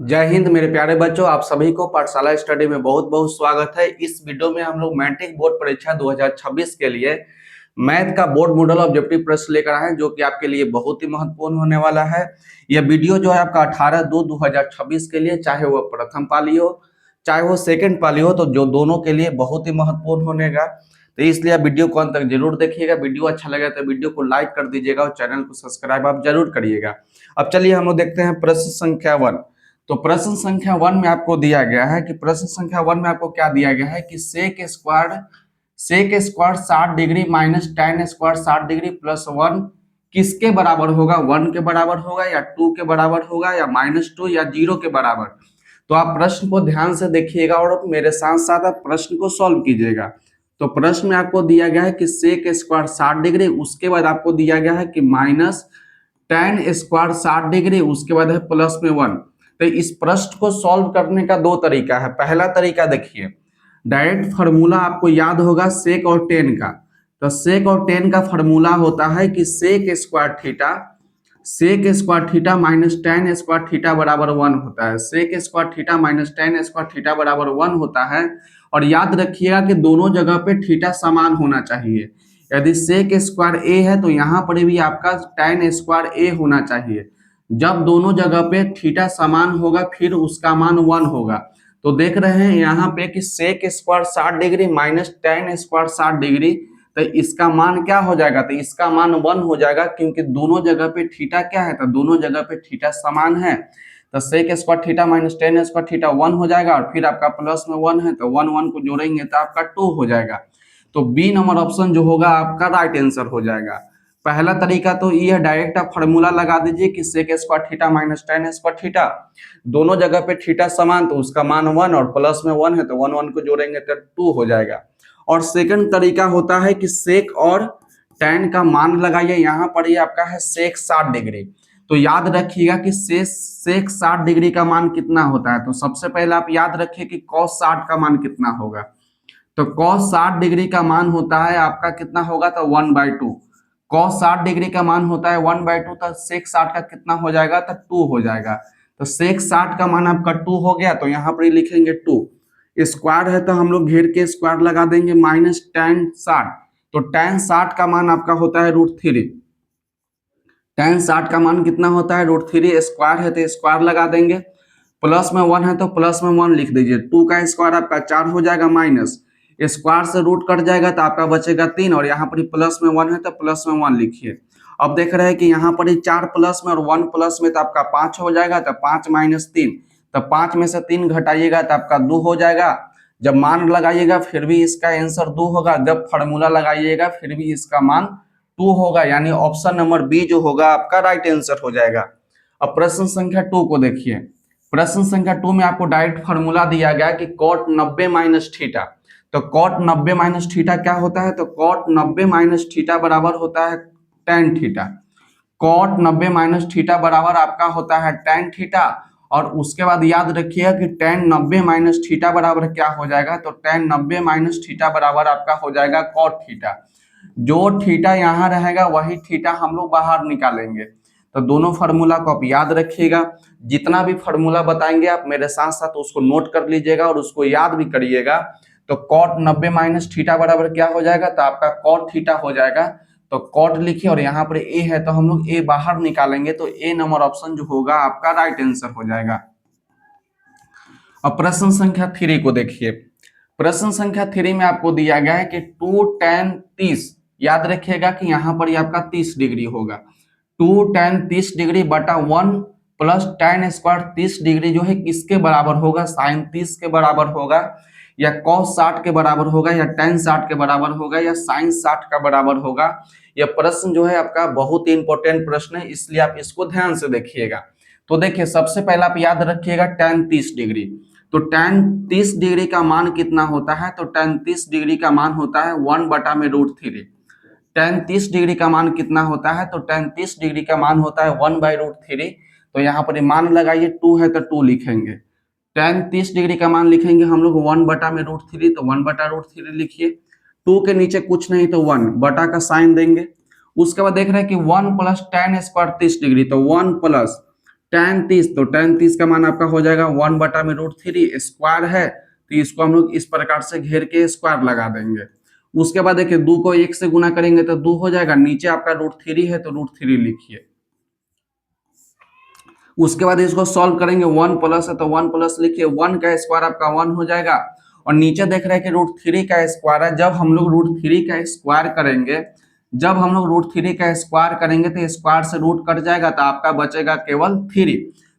जय हिंद मेरे प्यारे बच्चों, आप सभी को पाठशाला स्टडी में बहुत बहुत स्वागत है। इस वीडियो में हम लोग मैट्रिक बोर्ड परीक्षा 2026 के लिए मैथ का बोर्ड मॉडल ऑब्जेक्टिव प्रश्न लेकर आए हैं, जो कि आपके लिए बहुत ही महत्वपूर्ण होने वाला है। यह वीडियो जो है आपका 18/2/2026 के लिए, चाहे वो प्रथम पाली हो चाहे वो सेकंड पाली हो, तो जो दोनों के लिए बहुत ही महत्वपूर्ण होनेगा। तो इसलिए आप वीडियो को अंत तक जरूर देखिएगा। वीडियो अच्छा लगे तो वीडियो को लाइक कर दीजिएगा और चैनल को सब्सक्राइब आप जरूर करिएगा। अब चलिए हम लोग देखते हैं प्रश्न संख्या 1। तो प्रश्न संख्या 1 में आपको दिया गया है कि प्रश्न संख्या 1 में आपको क्या दिया गया है कि sec square 60 degree minus tan square 60 degree plus 1 किसके बराबर होगा? 1 के बराबर होगा या 2 के बराबर होगा या -2 या 0 के बराबर? तो आप प्रश्न को ध्यान से देखिएगा और मेरे साथ साथ आप प्रश्न को सॉल्व कीजिएगा। तो प्रश्न में आपको दिया गया है कि सेक स्क्वायर 60 डिग्री, उसके बाद आपको दिया गया है कि माइनस tan स्क्वायर 60 डिग्री, उसके बाद है प्लस में 1। तो इस प्रश्न को सॉल्व करने का दो तरीका है। पहला तरीका देखिए, डायरेक्ट फार्मूला आपको याद होगा सेक और टेन का। तो सेक और टेन का फार्मूला होता है कि sec square theta minus tan square theta बराबर 1 होता है। Sec square theta minus tan square theta बराबर 1 होता है। और याद रखिएगा कि दोनों जगह पे थीटा समान होना चाहिए। यदि सेक स्क्वायर ए है तो यहाँ पर भी आपका tan स्क्वायर ए होना चाहिए। जब दोनों जगह पे थीटा समान होगा फिर उसका मान 1 होगा। तो देख रहे हैं यहाँ पे कि sec square 60 degree minus tan square 60 degree, तो इसका मान क्या हो जाएगा? तो इसका मान 1 हो जाएगा, क्योंकि दोनों जगह पे थीटा क्या है? तो दोनों जगह पे थीटा समान है। तो sec square theta minus tan square theta 1 हो जाएगा और फिर आपका प्लस में 1 है, तो 1 को जोड़ेंगे तो आपका 2 हो जाएगा। तो बी नंबर ऑप्शन जो होगा आपका राइट आंसर हो जाएगा। पहला तरीका तो ये डायरेक्ट आप फार्मूला लगा दीजिए कि sec square theta minus tan square theta, दोनों जगह पे थीटा समान तो उसका मान 1 और प्लस में 1 है तो 1 को जोड़ेंगे तो 2 हो जाएगा। और सेकंड तरीका होता है कि सेक और tan का मान लगाइए। यहाँ पर ये आपका है सेक 60 डिग्री। तो याद रखिएगा कि सेक 60 डिग्री का मान कितना होता है। तो सबसे पहले आप याद रखिए कि cos 60 का मान कितना होगा। तो cos 60 डिग्री का मान होता है आपका कितना होगा? तो 1/2। cos 60 डिग्री का मान होता है 1/2, तो सेक 60 का कितना हो जाएगा? तो 2 हो जाएगा। तो सेक 60 का मान आपका 2 हो गया, तो यहाँ पर लिखेंगे 2। स्क्वायर है तो हम लोग घेर के स्क्वायर लगा देंगे माइनस tan 60। तो tan 60 का मान आपका होता है √3। tan 60 का मान कितना होता है? √3। स्क्वायर है तो स्क्वायर लगा देंगे, प्लस में 1 है तो प्लस में 1 लिख दीजिए। 2 का स्क्वायर आपका 4 हो जाएगा, माइनस स्क्वायर से रूट कट जाएगा तो आपका बचेगा 3, और यहाँ पर प्लस में 1 है तो प्लस में 1 लिखिए। अब देख रहे हैं कि यहाँ पर 4 प्लस में और 1 प्लस में तो आपका 5 हो जाएगा। तो 5 माइनस 3, तो 5 में से 3 घटाइएगा तो आपका 2 हो जाएगा। जब मान लगाइएगा फिर भी इसका आंसर 2 होगा, जब फार्मूला लगाइएगा फिर भी इसका मान 2 होगा, यानी ऑप्शन नंबर बी जो होगा आपका राइट आंसर हो जाएगा। अब प्रश्न संख्या 2 को देखिए। प्रश्न संख्या 2 में आपको डायरेक्ट फार्मूला दिया गया कि cot 90 माइनस थीटा। तो cot 90 माइनस थीटा क्या होता है? तो cot 90 माइनस थीटा बराबर होता है tan theta. cot 90 minus theta बराबर आपका होता है tan थीटा। और उसके बाद याद रखिएगा कि tan 90 माइनस थीटा बराबर क्या हो जाएगा? तो tan 90 माइनस थीटा बराबर आपका हो जाएगा cot थीटा। जो थीटा यहाँ रहेगा वही थीटा हम लोग बाहर निकालेंगे। तो दोनों फार्मूला को आप याद रखिएगा। जितना भी फार्मूला बताएंगे आप मेरे साथ साथ उसको नोट कर लीजिएगा और उसको याद भी करिएगा। तो cot 90 माइनस थीटा बराबर क्या हो जाएगा? तो आपका cot थीटा हो जाएगा। तो cot लिखिए और यहाँ पर a है तो हम लोग a बाहर निकालेंगे, तो a नंबर ऑप्शन जो होगा आपका राइट आंसर हो जाएगा। अब प्रश्न संख्या 3 को देखिए। प्रश्न संख्या 3 में आपको दिया गया है कि 2 tan 30, याद रखिएगा कि यहाँ पर आपका 30 डिग्री होगा। 2 tan 30 डिग्री बटा 1 प्लस tan स्क्वायर 30 डिग्री जो है किसके बराबर होगा? साइन 30 के बराबर होगा, या cos 60 के बराबर होगा, या tan 60 के बराबर होगा, या साइन 60 का बराबर होगा। यह प्रश्न जो है आपका बहुत ही इंपॉर्टेंट प्रश्न है, इसलिए आप इसको ध्यान से देखिएगा। तो देखिए सबसे पहले आप याद रखिएगा tan 30 डिग्री। तो tan 30 डिग्री का मान कितना होता है? तो tan 30 डिग्री का मान होता है 1/√3। tan 30 डिग्री का मान कितना होता है? तो tan 30 डिग्री का मान होता है 1/√3। तो यहाँ पर मान लगाइए, 2 है तो 2 लिखेंगे। tan 30 डिग्री का मान लिखेंगे हम लोग 1/√3, तो 1/√3 लिखिए। 2 के नीचे कुछ नहीं तो 1 बटा का साइन देंगे। उसके बाद देख रहे हैं कि 1 प्लस tan स्क्वायर 30 डिग्री, तो 1 प्लस tan 30, तो tan 30 का मान आपका हो जाएगा 1/√3 स्क्वायर है, तो इसको हम लोग इस प्रकार से घेर के स्क्वायर लगा देंगे। उसके बाद देखिए 2 को 1 से गुना करेंगे तो 2 हो जाएगा, नीचे आपका √3 है तो √3 लिखिए। उसके बाद इसको सॉल्व करेंगे, 1 प्लस है तो 1 प्लस लिखिए, 1 का स्क्वायर आपका 1 हो जाएगा, और नीचे देख रहे हैं कि √3 का स्क्वायर है। जब हम लोग √3 का स्क्वायर करेंगे, जब हम लोग √3 का स्क्वायर करेंगे तो स्क्वायर से रूट कट जाएगा, तो आपका बचेगा केवल 3।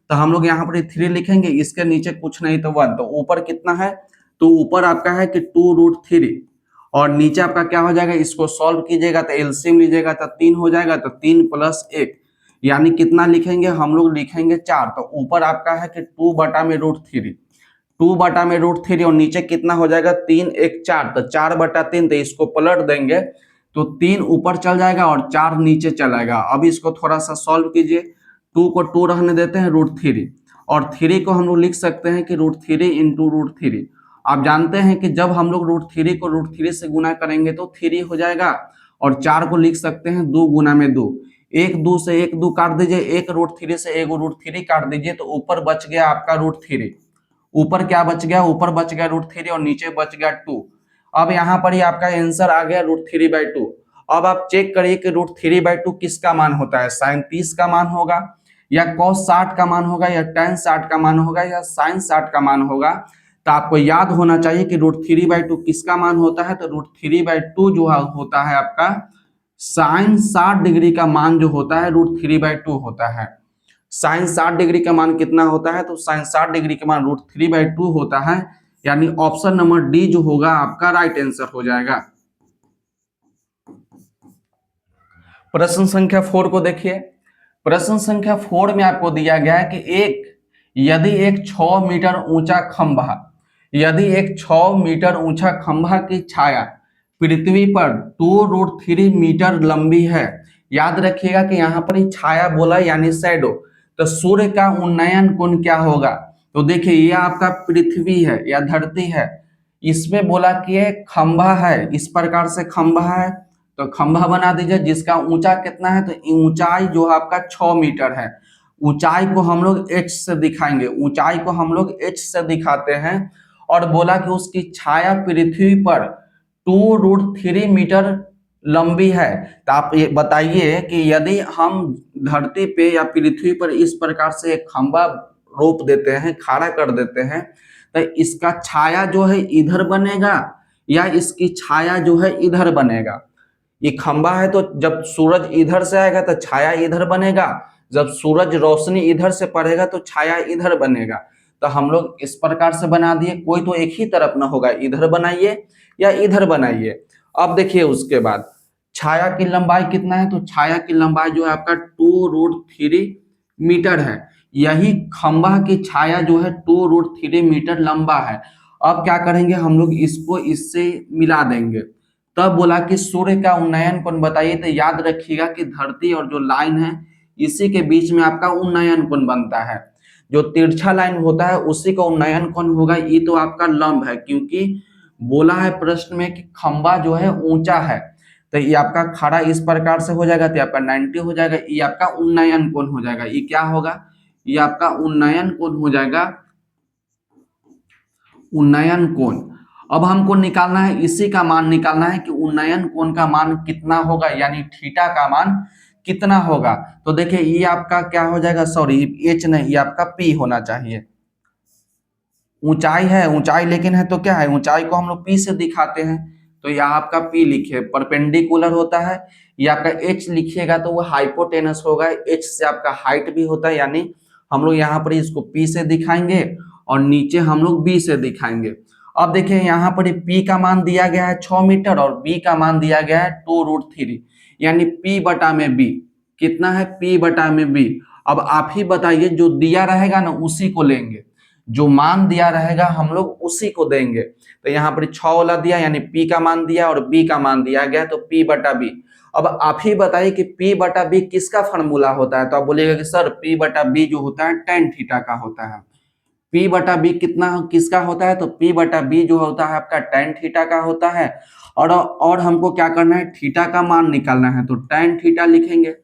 तो हम लोग यहाँ पर 3 लिखेंगे, इसके नीचे कुछ नहीं तो 1, तो ऊपर कितना है, तो ऊपर आपका है कि 2√3, और नीचे आपका क्या हो जाएगा, इसको सॉल्व कीजिएगा तो एलसीएम लीजिएगा तो 3 हो जाएगा, तो 3 + 1 यानी कितना लिखेंगे, हम लोग लिखेंगे 4। तो ऊपर आपका है कि 2/√3, 2/√3, और नीचे कितना हो जाएगा, 3 1 4, तो 4/3, तो इसको पलट देंगे तो 3 ऊपर चल जाएगा और 4 नीचे चलाएगा। अब इसको थोड़ा सा सॉल्व कीजिए, 2 को 2 रहने देते हैं √3, और 3 को हम लोग लिख सकते हैं कि √3 × √3। आप जानते हैं कि जब हम लोग √3 को √3 से गुना करेंगे तो 3 हो जाएगा, और 4 को लिख सकते हैं 2 गुना में 2, 1 2 से 1 2 काट दीजिए, 1 √3 से 1 √3 काट दीजिए, तो ऊपर बच गया आपका √3। ऊपर क्या बच गया, ऊपर बच गया √3 और नीचे बच गया 2। अब यहाँ पर ही आपका आंसर आ गया √3/2। अब आप चेक करिए कि √3/2 किसका मान होता है, sin 30 का मान होगा, या cos 60 का मान होगा, या tan 60 का मान होगा, या sin 60 का मान होगा। तो आपको याद होना चाहिए कि √3/2 किसका मान होता है, तो √3/2 जो होता है आपका sin 60 डिग्री का मान जो होता है √3/2 होता है। sin 60 डिग्री का मान कितना होता है, तो sin 60 डिग्री का मान √3/2 होता है, यानी ऑप्शन नंबर डी जो होगा आपका राइट आंसर हो जाएगा। प्रश्न संख्या 4 को देखिए। प्रश्न संख्या 4 में आपको दिया गया है कि यदि एक 6 मीटर ऊंचा खंभा, यदि एक 6 मीटर ऊंचा खंभा की छाया पृथ्वी पर 2√3 मीटर लंबी है। याद रखिएगा कि यहाँ पर ही छाया बोला यानी शैडो, तो सूर्य का उन्नयन कोण क्या होगा। तो देखिए ये आपका पृथ्वी है या धरती है, इसमें बोला कि ये खंभा है, इस प्रकार से खंभा है, तो खंभा बना दीजिए जिसका ऊंचा कितना है, तो ऊंचाई जो आपका 6 मीटर है। ऊंचाई को हम लोग h से दिखाएंगे, ऊंचाई को हम लोग h से दिखाते हैं, और बोला कि उसकी छाया पृथ्वी पर 2√3 मीटर लंबी है। तो आप ये बताइए कि यदि हम धरती पे या पृथ्वी पर इस प्रकार से एक खंभा रोप देते हैं, खड़ा कर देते हैं, तो इसका छाया जो है इधर बनेगा या इसकी छाया जो है इधर बनेगा। ये खंभा है तो जब सूरज इधर से आएगा तो छाया इधर बनेगा, जब सूरज रोशनी इधर से पड़ेगा तो छाया इधर बनेगा। तो हम लोग इस प्रकार से बना दिए, कोई तो एक ही तरफ ना होगा, इधर बनाइए या इधर बनाइए। अब देखिए उसके बाद छाया की लंबाई कितना है, तो छाया की लंबाई जो है आपका 2√3 मीटर है। यही खंभा की छाया जो है 2√3 मीटर लंबा है। अब क्या करेंगे, हम लोग इसको इससे मिला देंगे। तब बोला कि सूर्य का उन्नयन कोण बताइए, तो याद रखिएगा कि धरती और जो लाइन है इसी के बीच में आपका उन्नयन कोण बनता है। जो तिरछा लाइन होता है उसी का उन्नयन कोण होगा। ये तो आपका लंब है, क्योंकि बोला है प्रश्न में कि खंभा जो है ऊंचा है, तो ये आपका खड़ा इस प्रकार से हो जाएगा, तो आपका 90 हो जाएगा। ये आपका उन्नयन कोण हो जाएगा। ये क्या होगा, ये आपका उन्नयन कोण हो जाएगा, उन्नयन कोण। अब हमको निकालना है, इसी का मान निकालना है कि उन्नयन कोण का मान कितना होगा, यानी थीटा का मान कितना होगा। तो देखिए ये आपका क्या हो जाएगा, सॉरी एच नहीं, ये आपका पी होना चाहिए। ऊंचाई है, ऊंचाई लेकिन है तो क्या है, ऊंचाई को हम लोग पी से दिखाते हैं, तो यहाँ आपका पी लिखिए, परपेंडिकुलर होता है। ये आपका एच लिखिएगा तो वो हाइपोटेनस होगा, एच से आपका हाइट भी होता है, यानी हम लोग यहाँ पर इसको पी से दिखाएंगे और नीचे हम लोग बी से दिखाएंगे। अब देखिए यहाँ पर पी का मान दिया गया है 6 मीटर और बी का मान दिया गया है 2√3, यानी पी बटा में बी कितना है, पी बटा में बी। अब आप ही बताइए, जो दिया रहेगा ना उसी को लेंगे, जो मान दिया रहेगा हम लोग उसी को देंगे। तो यहाँ पर 6 वाला दिया यानी पी का मान दिया और बी का मान दिया गया, तो पी बटा बी। अब आप ही बताइए कि पी बटा बी किसका फॉर्मूला होता है, तो आप बोलिएगा कि सर पी बटा बी जो होता है tan थीटा का होता है। पी बटा बी कितना किसका होता है, तो पी बटा बी जो होता है आपका tan थीटा का होता है। और हमको क्या करना है, थीटा का मान निकालना है, तो tan थीटा लिखेंगे।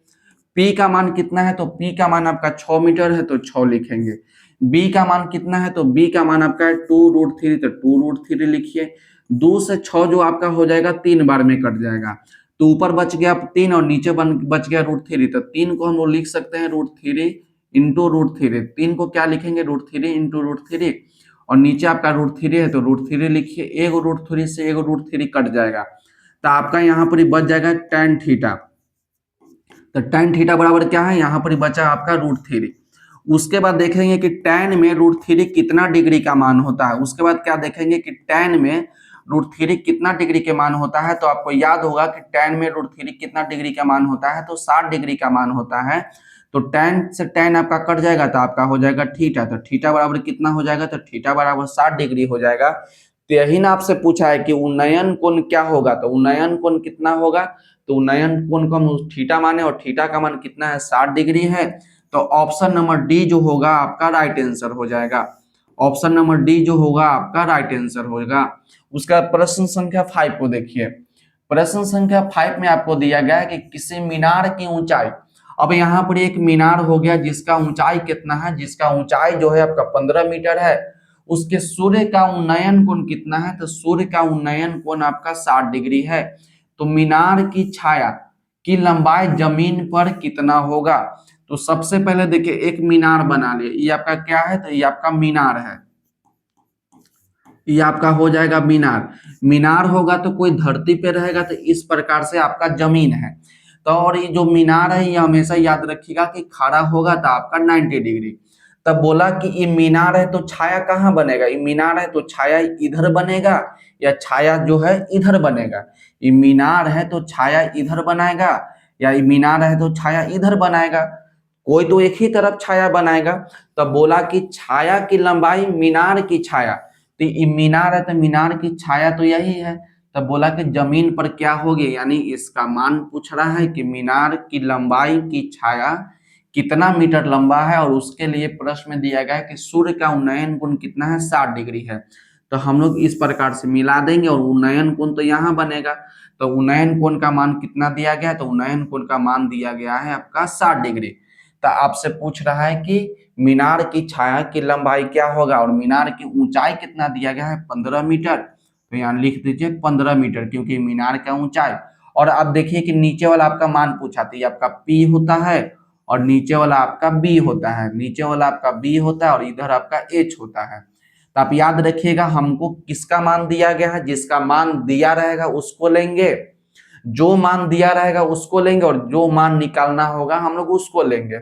P का मान कितना है तो P का मान आपका 6 मीटर है तो 6 लिखेंगे। B का मान कितना है तो B का मान आपका है 2√3 तो 2√3 लिखिए। 2 से 6 जो आपका हो जाएगा 3 बार में कट जाएगा, तो ऊपर बच गया 3 और नीचे बच गया √3, तो 3 को हम लोग लिख सकते हैं √3 इंटू √3। 3 को क्या लिखेंगे √3 इंटू √3, और नीचे आपका √3 है तो √3 लिखिए। एक √3 से एक √3 कट जाएगा, तो आपका यहाँ पर बच जाएगा tan थीटा। तो tan थीटा बराबर क्या है, यहाँ पर बचा आपका √3। उसके बाद देखेंगे कि tan में √3 कितना डिग्री का मान होता है। उसके बाद क्या देखेंगे कि tan में √3 कितना डिग्री के मान होता है, तो आपको याद होगा कि tan में √3 कितना डिग्री का मान होता है, तो 60 डिग्री का मान होता है। तो tan से tan आपका कट जाएगा तो आपका हो जाएगा थीटा, तो थीटा बराबर कितना हो जाएगा, तो थीटा बराबर 60 डिग्री हो जाएगा। तो यही ना आपसे पूछा है कि उन्नयन कोण क्या होगा, तो उन्नयन कोण कितना होगा, तो उन्नयन कोण को हम थीटा माने और थीटा का मान कितना है 60 डिग्री है। तो ऑप्शन नंबर डी जो होगा आपका राइट आंसर हो जाएगा। ऑप्शन नंबर डी जो होगा आपका राइट आंसर होगा। उसका प्रश्न संख्या 5 को देखिए। प्रश्न संख्या 5 में आपको दिया गया है कि किसी मीनार की ऊंचाई, अब यहाँ पर एक मीनार हो गया जिसका ऊंचाई कितना है, जिसका ऊंचाई जो है आपका 15 मीटर है, उसके सूर्य का उन्नयन कोण कितना है, तो सूर्य का उन्नयन कोण आपका 60 डिग्री है। तो मीनार की छाया की लंबाई जमीन पर कितना होगा। तो सबसे पहले देखिए एक मीनार बना लिए, ये आपका क्या है, तो ये आपका मीनार है, ये आपका हो जाएगा मीनार। मीनार होगा तो कोई धरती पे रहेगा, तो इस प्रकार से आपका जमीन है। तो और ये जो मीनार है ये हमेशा याद रखिएगा कि खड़ा होगा तो आपका 90 डिग्री। तब बोला कि ये मीनार है तो छाया कहाँ बनेगा, ये मीनार है तो छाया इधर बनेगा या छाया जो है इधर बनेगा। ये मीनार है तो छाया इधर बनाएगा या ये मीनार है तो छाया इधर बनाएगा, कोई तो एक ही तरफ छाया बनाएगा। तब बोला कि छाया की लंबाई मीनार की छाया, तो ये मीनार है तो मीनार की छाया तो यही है। तब बोला कि जमीन पर क्या होगी, यानी इसका मान पूछ रहा है कि मीनार की लंबाई की छाया कितना मीटर लंबा है, और उसके लिए प्रश्न में दिया गया है कि सूर्य का उन्नयन कोण कितना है 60 डिग्री है। तो हम लोग इस प्रकार से मिला देंगे और उन्नयन कोण तो यहाँ बनेगा। तो उन्नयन कोण का मान कितना दिया गया है, तो उन्नयन कोण का मान दिया गया है आपका 60 डिग्री। तो आपसे पूछ रहा है कि मीनार की छाया की लंबाई क्या होगा और मीनार की ऊंचाई कितना दिया गया है 15 मीटर। तो यहाँ लिख दीजिए 15 मीटर, क्योंकि मीनार का ऊंचाई। और अब देखिए कि नीचे वाला आपका मान पूछा, तो ये आपका P होता है और नीचे वाला आपका B होता है, नीचे वाला आपका B होता है और इधर आपका H होता है। तो आप याद रखिएगा हमको किसका मान दिया गया है, जिसका मान दिया रहेगा उसको लेंगे, जो मान दिया रहेगा उसको लेंगे, और जो मान निकालना होगा हम लोग उसको लेंगे।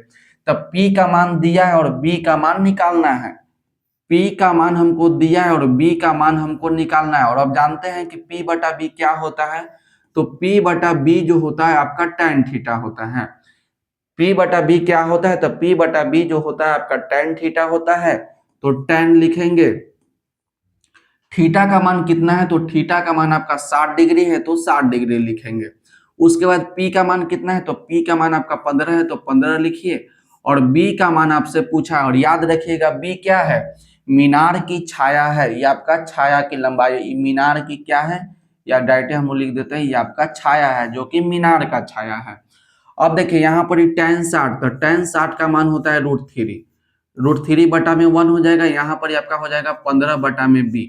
तब P का मान दिया है और B का मान निकालना है। P का मान हमको दिया है और B का मान हमको निकालना है। और अब जानते हैं कि P बटा B क्या होता है, तो P बटा B जो होता है आपका tan थीटा होता है। P बटा B क्या होता है, तो P बटा B जो होता है आपका tan थीटा होता है। तो tan लिखेंगे, थीटा का मान कितना है, तो थीटा का मान आपका 60 डिग्री है तो 60 डिग्री लिखेंगे। उसके बाद P का मान कितना है, तो P का मान आपका 15 है तो 15 लिखिए। और B का मान आपसे पूछा है, और याद रखिएगा B क्या है, मीनार की छाया है, ये आपका छाया की लंबाई, मीनार की क्या है, या डायरेक्ट हम लिख देते हैं ये आपका छाया है, जो कि मीनार का छाया है। अब देखिए यहाँ पर tan 60, तो tan 60 का मान होता है √3, √3 बटा में 1 हो जाएगा, यहाँ पर आपका हो जाएगा 15 बटा में B।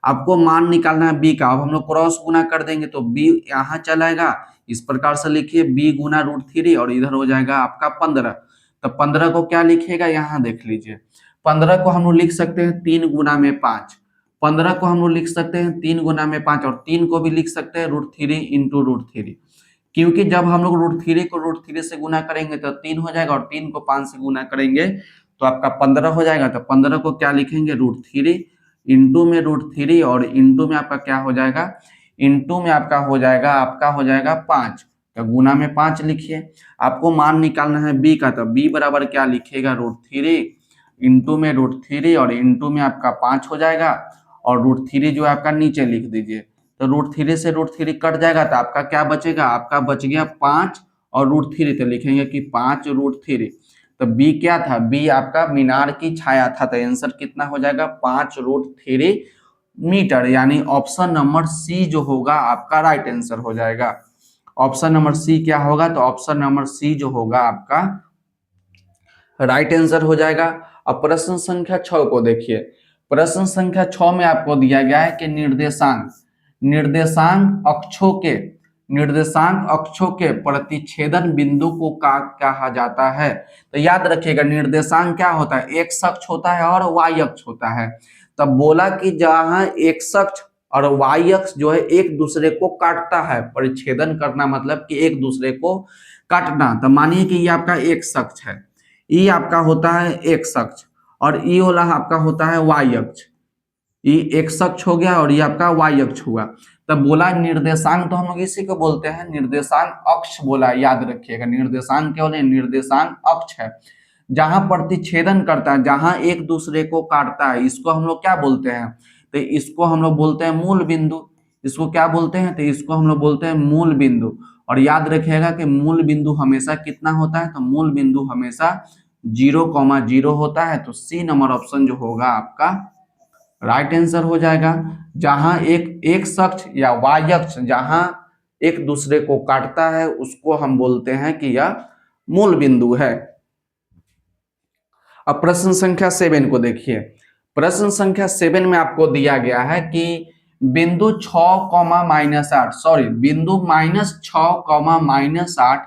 आपको मान निकालना है B का, अब हम लोग क्रॉस गुना कर देंगे तो B यहाँ चलाएगा, इस प्रकार से लिखिए B गुना √3 और इधर हो जाएगा आपका 15। तो 15 को क्या लिखिएगा, यहाँ देख लीजिए, 15 को हम लोग लिख सकते हैं 3 गुना में 5, 15 को हम लोग लिख सकते हैं 3 गुना में 5, और 3 को भी लिख सकते हैं √3 इंटू √3, क्योंकि जब हम लोग √3 को √3 से गुना करेंगे तो 3 हो जाएगा, और 3 को 5 से गुना करेंगे तो आपका 15 हो जाएगा। तो 15 को क्या लिखेंगे, √3 इंटू में √3, और इंटू में आपका क्या हो जाएगा, इंटू में आपका हो जाएगा 5, तो गुना में 5 लिखिए। आपको मान निकालना है B का, तो B बराबर क्या लिखिएगा, √3 इंटू में √3 और इंटू में आपका 5 हो जाएगा, और √3 जो है आपका नीचे लिख दीजिए। तो √3 से √3 कट जाएगा तो आपका क्या बचेगा, आपका बच गया 5 और √3, तो लिखेंगे कि 5 √3। तो B क्या था, B आपका मीनार की छाया था, तो आंसर कितना हो जाएगा 5√3 मीटर, यानी ऑप्शन नंबर C जो होगा आपका राइट आंसर हो जाएगा। ऑप्शन नंबर सी क्या होगा? तो ऑप्शन नंबर सी जो होगा आपका राइट आंसर हो जाएगा। अब प्रश्न संख्या 6 को देखिए। प्रश्न संख्या 6 में आपको दिया गया है कि निर्देशांक अक्षों के प्रतिच्छेदन बिंदु को कहा जाता है। तो याद रखिएगा निर्देशांक क्या होता है? एक्स अक्ष होता है और वाई अक्ष होता है। तब बोला कि जहां एक्स अक्ष और वाई अक्ष जो है एक दूसरे को काटता है, परिच्छेदन करना मतलब कि एक दूसरे को काटना। तो मानिए कि ये आपका एक्स अक्ष है, ई आपका होता है एक्स अक्ष और ई वाला आपका होता है वाई अक्ष। ये एक्स अक्ष हो गया और ये आपका वाई अक्ष हुआ। तब बोला निर्देशांक, तो हम लोग इसी को बोलते हैं निर्देशांक अक्ष बोला, याद रखिएगा। निर्देशांक क्या बोले? निर्देशांक अक्ष है। जहां प्रतिच्छेदन करता है, जहां एक दूसरे को काटता है, इसको हम लोग क्या बोलते हैं? तो इसको हम लोग बोलते हैं मूल बिंदु। इसको क्या बोलते हैं? तो इसको हम लोग बोलते हैं मूल बिंदु। और याद रखिएगा कि मूल बिंदु हमेशा कितना होता है? तो मूल बिंदु हमेशा 0,0 होता है। तो सी नंबर ऑप्शन जो होगा आपका राइट आंसर हो जाएगा। जहां एक अक्ष या वाई अक्ष जहां एक दूसरे को काटता है उसको हम बोलते हैं कि यह मूल बिंदु है। अब प्रश्न संख्या 7 को देखिए। प्रश्न संख्या 7 में आपको दिया गया है कि बिंदु बिंदु -6,-8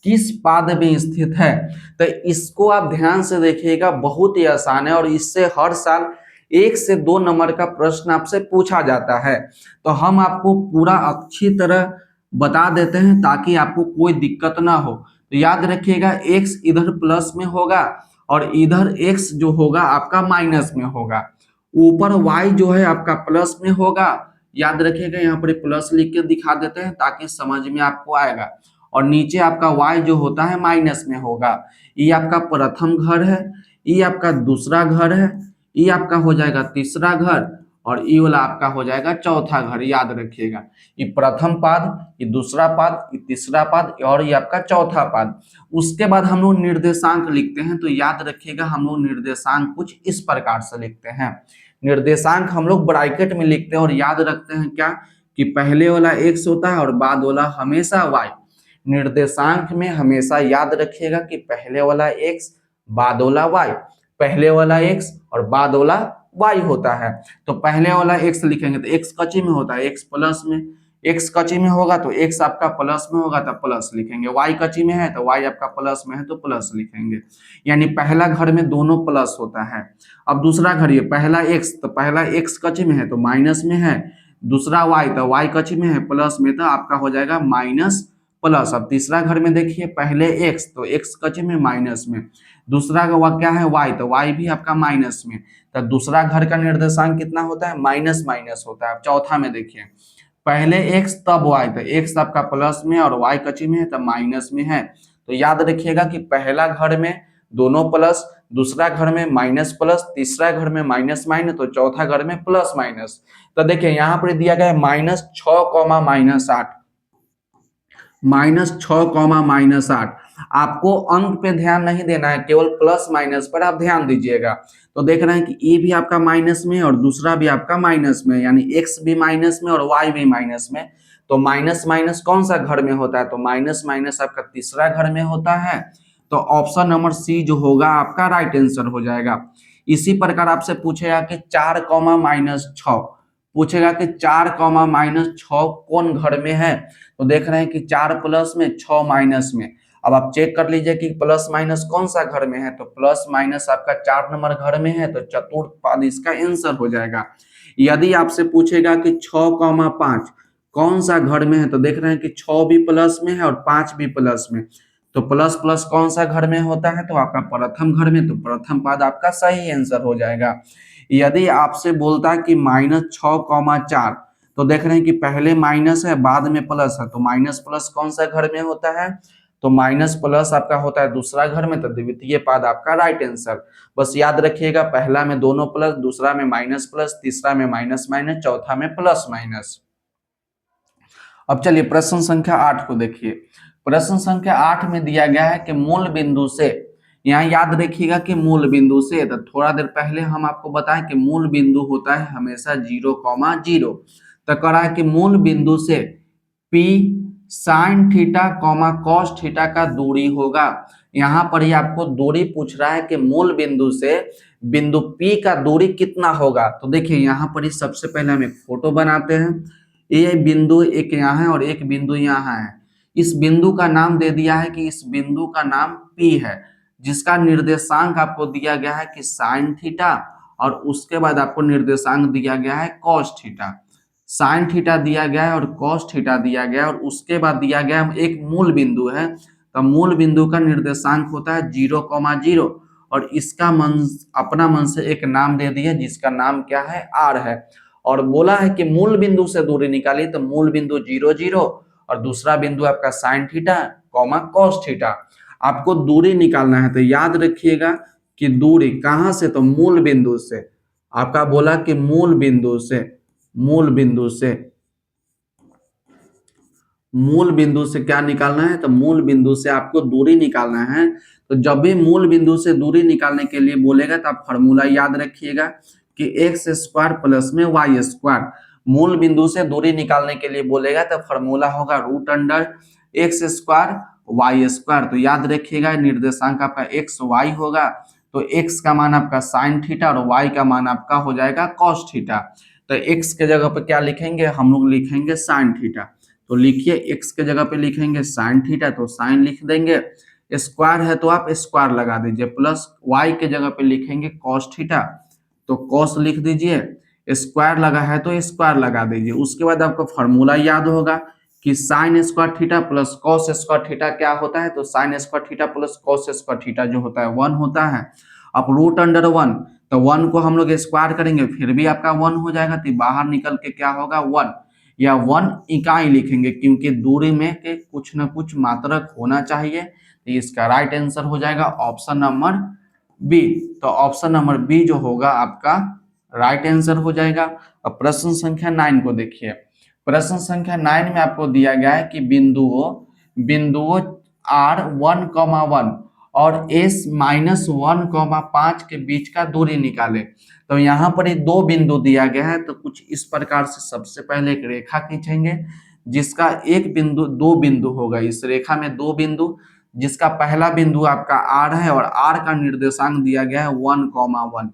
किस पाद में स्थित है? तो इसको आप ध्यान से देखिएगा, बहुत ही आसान है और इससे हर साल 1 से 2 नंबर का प्रश्न आपसे पूछा जाता है। तो हम आपको पूरा अच्छी तरह बता देते हैं ताकि आपको कोई दिक्कत ना हो। तो याद रखिएगा x इधर प्लस में होगा और इधर x जो होगा आपका माइनस में होगा। ऊपर y जो है आपका प्लस में होगा। याद रखिएगा, यहाँ पर प्लस लिख के दिखा देते हैं ताकि समझ में आपको आएगा। और नीचे आपका y जो होता है माइनस में होगा। ये आपका प्रथम घर है, ये आपका दूसरा घर है, ये आपका हो जाएगा तीसरा घर और ये वाला आपका हो जाएगा चौथा घर। याद रखिएगा, ये प्रथम पाद, ये दूसरा पाद, ये तीसरा पाद और ये आपका चौथा पाद। उसके बाद हम लोग निर्देशांक लिखते हैं। तो याद रखिएगा, हम लोग निर्देशांक कुछ इस प्रकार से लिखते हैं। निर्देशांक हम लोग ब्रैकेट में लिखते हैं और याद रखते हैं क्या कि पहले वाला x होता है और बाद वाला हमेशा y। निर्देशांक में हमेशा याद रखिएगा कि पहले वाला x बाद वाला y, पहले वाला x और बाद वाला y होता है। तो पहले वाला x लिखेंगे तो x कच्ची में होता है, x प्लस में, x कच्ची में होगा तो x आपका प्लस में होगा तो प्लस लिखेंगे, y कच्ची में है तो y आपका प्लस में है तो प्लस लिखेंगे। यानी पहला घर में दोनों प्लस होता है। अब दूसरा घर, ये पहला x तो पहला x कच्ची में है तो माइनस में है, दूसरा y तो y कच्ची में है प्लस में, तो आपका हो जाएगा माइनस प्लस। अब तीसरा घर में देखिए, पहले x तो x कच्ची में माइनस में, दूसरा का क्या है y तो y भी आपका माइनस में। तो दूसरा घर का निर्देशांक कितना होता है? माइनस माइनस होता है। चौथा में देखिए, पहले x तब y तो x आपका प्लस में और y कच्ची में है तो माइनस में है। तो याद रखिएगा कि पहला घर में दोनों प्लस, दूसरा घर में माइनस प्लस, तीसरा घर में माइनस माइनस, तो चौथा घर में प्लस माइनस। तो देखिए यहाँ पर दिया गया है -6,-8, -6,-8। आपको अंक पे ध्यान नहीं देना है, केवल प्लस माइनस पर आप ध्यान दीजिएगा। तो देख रहे हैं कि ए भी आपका माइनस में और दूसरा भी आपका माइनस में, यानी एक्स भी माइनस में और वाई भी माइनस में। तो माइनस माइनस कौन सा घर में होता है? तो माइनस माइनस आपका तीसरा घर में होता है। तो ऑप्शन नंबर सी जो होगा आपका राइट आंसर हो जाएगा। इसी प्रकार आपसे पूछेगा कि 4,-6 पूछेगा कि 4,-6 कौन घर में है? तो देख रहे हैं कि 4 प्लस में 6 माइनस में। अब आप चेक कर लीजिए कि प्लस माइनस कौन सा घर में है। तो प्लस माइनस आपका 4 नंबर घर में है, तो चतुर्थ पाद इसका आंसर हो जाएगा। यदि आपसे पूछेगा कि 6,5 कौन सा घर में है, तो देख रहे हैं कि 6 भी प्लस में है और 5 भी प्लस में। तो प्लस प्लस कौन सा घर में होता है? तो आपका प्रथम घर में, तो प्रथम पाद आपका सही आंसर हो जाएगा। यदि आपसे बोलता है कि -6,4 तो देख रहे हैं कि पहले माइनस है बाद में प्लस है, तो माइनस प्लस कौन सा घर में होता है? तो माइनस प्लस आपका होता है दूसरा घर में, तो द्वितीय पाद आपका राइट आंसर। बस याद रखिएगा, पहला में दोनों प्लस, दूसरा में माइनस प्लस, तीसरा में माइनस माइनस, चौथा में प्लस माइनस। अब चलिए प्रश्न संख्या 8 को देखिए। प्रश्न संख्या 8 में दिया गया है कि मूल बिंदु से, यहाँ याद रखिएगा कि मूल बिंदु से, तो थोड़ा देर पहले हम आपको बताएं कि मूल बिंदु होता है हमेशा 0,0। तो कह रहा है कि मूल बिंदु से P sine theta comma cos theta का दूरी होगा। यहाँ पर ही आपको दूरी पूछ रहा है कि मूल बिंदु से बिंदु P का दूरी कितना होगा। तो देखिए यहाँ पर ही सबसे पहले हम एक फोटो बनाते हैं। ये बिंदु एक यहाँ है और एक बिंदु यहाँ है। इस बिंदु का नाम दे दिया है कि इस बिंदु का नाम P है, जिसका निर्देशांक आपको दिया गया है कि साइन थीटा, और उसके बाद आपको निर्देशांक दिया गया है कॉस थीटा। साइन थीटा दिया गया है और कॉस थीटा दिया गया है, और उसके बाद दिया गया है एक मूल बिंदु है। तो मूल बिंदु का निर्देशांक होता है 0,0, और इसका मन अपना मन से एक नाम दे दिया जिसका नाम क्या है, आर है। और बोला है कि मूल बिंदु से दूरी निकाली, तो मूल बिंदु 0,0 और दूसरा बिंदु आपका sine theta comma cos theta. आपको दूरी निकालना है, तो याद रखिएगा कि दूरी कहां से, तो मूल बिंदु से। आपका बोला कि मूल बिंदु से, मूल बिंदु से, मूल बिंदु से क्या निकालना है, तो मूल बिंदु से आपको दूरी निकालना है। तो जब भी मूल बिंदु से दूरी निकालने के लिए बोलेगा तो आप फॉर्मूला याद रखिएगा कि एक्स स्क्वायर प्लस में वाई स्क्वायर। मूल बिंदु से दूरी निकालने के लिए बोलेगा तो फॉर्मूला होगा root under x square y square. तो याद रखिएगा निर्देशांक आपका एक्स वाई होगा, तो एक्स का मान आपका साइन थीटा और वाई का मान आपका हो जाएगा कॉस थीटा। तो एक्स के जगह पर क्या लिखेंगे, हम लोग लिखेंगे साइन थीटा। तो लिखिए एक्स के जगह पे लिखेंगे साइन थीटा, तो साइन लिख देंगे, स्क्वायर है तो आप स्क्वायर लगा दीजिए, प्लस वाई के जगह पे लिखेंगे कॉस थीटा, तो कॉस लिख दीजिए, स्क्वायर लगा है तो स्क्वायर लगा दीजिए। उसके बाद आपको फॉर्मूला याद होगा कि sine square theta plus cos square theta क्या होता है, तो sine square theta plus cos square theta जो होता है 1 होता है। अब रूट अंडर 1, तो 1 को हम लोग स्क्वायर करेंगे फिर भी आपका 1 हो जाएगा, तो बाहर निकल के क्या होगा 1, या 1 इकाई लिखेंगे क्योंकि दूरी में के कुछ न कुछ मात्रक होना चाहिए। तो इसका राइट आंसर हो जाएगा ऑप्शन नंबर बी। तो ऑप्शन नंबर बी जो होगा आपका राइट आंसर हो जाएगा। अब प्रश्न संख्या 9 को देखिए। प्रश्न संख्या 9 में आपको दिया गया है कि बिंदुओं R 1,1 और S -1,5 के बीच का दूरी निकाले। तो यहाँ पर ये दो बिंदु दिया गया है, तो कुछ इस प्रकार से सबसे पहले एक रेखा खींचेंगे जिसका एक बिंदु, दो बिंदु होगा इस रेखा में, दो बिंदु, जिसका पहला बिंदु आपका R है और R का निर्देशांक दिया गया है 1,1।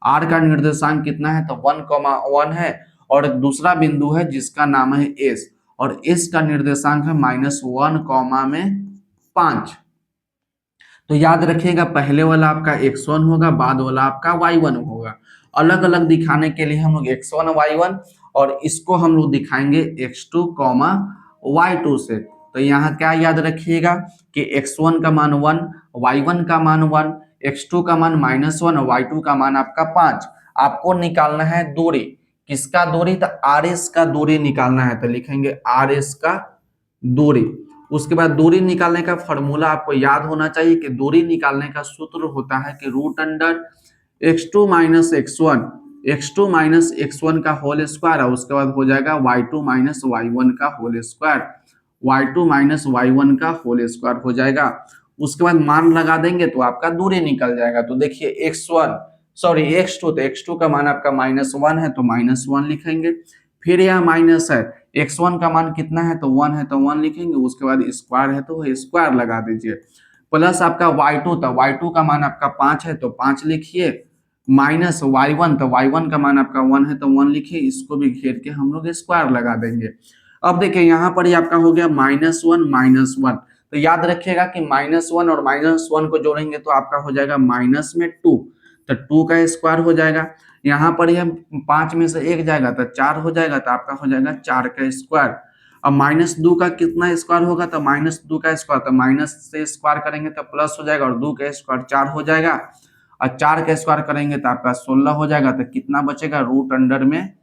R का निर्देशांक कितना है, तो 1,1 है, और दूसरा बिंदु है जिसका नाम है S, और S का निर्देशांक है -1,5। तो याद रखिएगा पहले वाला आपका x1 होगा, बाद वाला आपका y1 होगा। अलग अलग दिखाने के लिए हम लोग x1 y1 और इसको हम लोग दिखाएंगे x2 y2 से। तो यहाँ क्या याद रखिएगा कि x1 का मान 1, y1 का मान 1, x2 का मान -1 और y2 का मान आपका 5। आपको निकालना है दूरी, किसका दूरी, तो RS का दूरी निकालना है। तो लिखेंगे RS का दूरी। उसके बाद दूरी निकालने का फॉर्मूला आपको याद होना चाहिए कि दूरी निकालने का सूत्र होता है कि root under x2 minus x1 का होल स्क्वायर है, उसके बाद हो जाएगा y2 माइनस y1 का whole square, y2 minus y1 का होल स्क्वायर हो जाएगा। उसके बाद मान लगा देंगे तो आपका दूरी निकल जाएगा। तो देखिए x2, तो x2 का मान आपका -1 है तो -1 लिखेंगे, फिर यह माइनस है, x1 का मान कितना है, तो 1 है तो 1 लिखेंगे, उसके बाद स्क्वायर है तो स्क्वायर लगा दीजिए, प्लस आपका y2, तो y2 का मान आपका 5 है तो 5 लिखिए, माइनस y1, तो y1 का मान आपका 1 है तो 1 लिखिए, इसको भी घेर के हम लोग स्क्वायर लगा देंगे। अब देखिए यहाँ पर ही आपका हो गया -1, तो याद रखिएगा कि -1 और -1 को जोड़ेंगे तो आपका हो जाएगा माइनस में 2, तो 2 का स्क्वायर हो जाएगा। यहाँ पर ही 5 में से 1 जाएगा तो 4 हो जाएगा, तो आपका हो जाएगा 4 का स्क्वायर। अब -2 का कितना स्क्वायर होगा, तो -2 का स्क्वायर, तो माइनस से स्क्वायर करेंगे तो प्लस हो जाएगा, और 2 का स्क्वायर 4 हो जाएगा, और 4 का स्क्वायर करेंगे तो आपका 16 हो जाएगा। तो कितना बचेगा, रूट अंडर में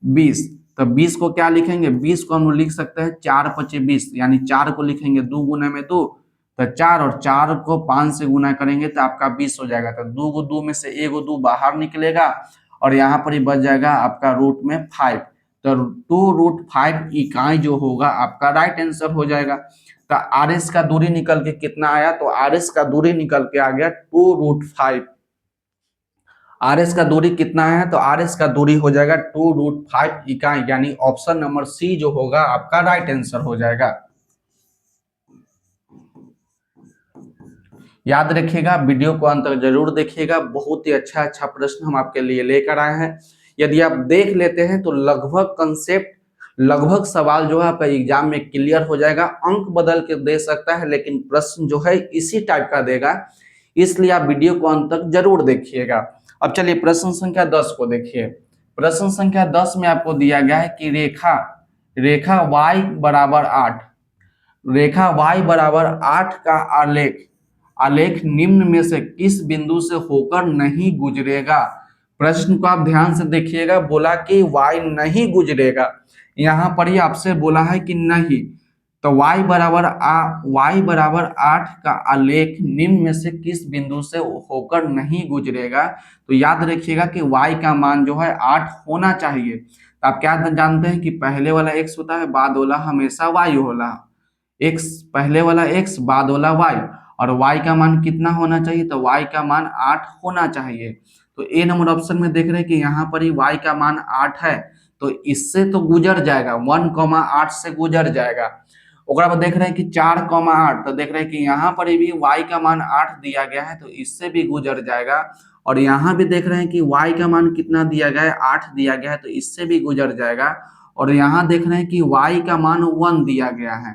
20। तो 20 को क्या लिखेंगे, 20 को हम लिख सकते हैं 4 × 5 = 20, यानी 4 को लिखेंगे 2 गुना में 2, तो 4, और 4 को 5 से गुना करेंगे तो आपका 20 हो जाएगा। तो 2 को 2 में से 1 2 बाहर निकलेगा, और यहाँ पर ही बच जाएगा आपका रूट में 5, तो 2√5 इकाई जो होगा आपका राइट आंसर हो जाएगा। तो RS का दूरी निकल के कितना आया, तो RS का दूरी निकल के आ गया 2√5। RS का दूरी कितना है, तो RS का दूरी हो जाएगा 2√5 इकाई, यानी ऑप्शन नंबर सी जो होगा आपका राइट आंसर हो जाएगा। याद रखिएगा, वीडियो को अंत तक जरूर देखिएगा, बहुत ही अच्छा प्रश्न हम आपके लिए लेकर आए हैं। यदि आप देख लेते हैं तो लगभग कंसेप्ट, लगभग सवाल जो है आपका एग्जाम में क्लियर हो जाएगा। अंक बदल के दे सकता है लेकिन प्रश्न जो है इसी टाइप का देगा, इसलिए आप वीडियो को अंत तक जरूर देखिएगा। अब चलिए प्रश्न संख्या 10 को देखिए। प्रश्न संख्या 10 में आपको दिया गया है कि रेखा रेखा y बराबर 8, रेखा y बराबर 8 का आलेख आलेख निम्न में से किस बिंदु से होकर नहीं गुजरेगा। प्रश्न को आप ध्यान से देखिएगा, बोला कि y नहीं गुजरेगा, यहां पर ही आपसे बोला है कि नहीं, तो y बराबर 8 का आलेख निम्न में से किस बिंदु से होकर नहीं गुजरेगा। तो याद रखिएगा कि y का मान जो है 8 होना चाहिए। तो आप क्या जानते हैं कि पहले वाला x होता है, बाद वाला हमेशा y होला, x पहले वाला x बाद वाला y, और y का मान कितना होना चाहिए, तो y का मान 8 होना चाहिए। तो ए नंबर ऑप्शन में देख रहे हैं कि यहाँ पर ही y का मान 8 है, तो इससे तो गुजर जाएगा, 1,8 से गुजर जाएगा। ओकरा बाद देख रहे हैं कि 4,8, तो देख रहे हैं कि यहाँ पर भी y का मान 8 दिया गया है, तो इससे भी गुजर जाएगा। और यहाँ भी देख रहे हैं कि y का मान कितना दिया गया है, 8 दिया गया है, तो इससे भी गुजर जाएगा। और यहाँ देख रहे हैं कि y का मान 1 दिया गया है,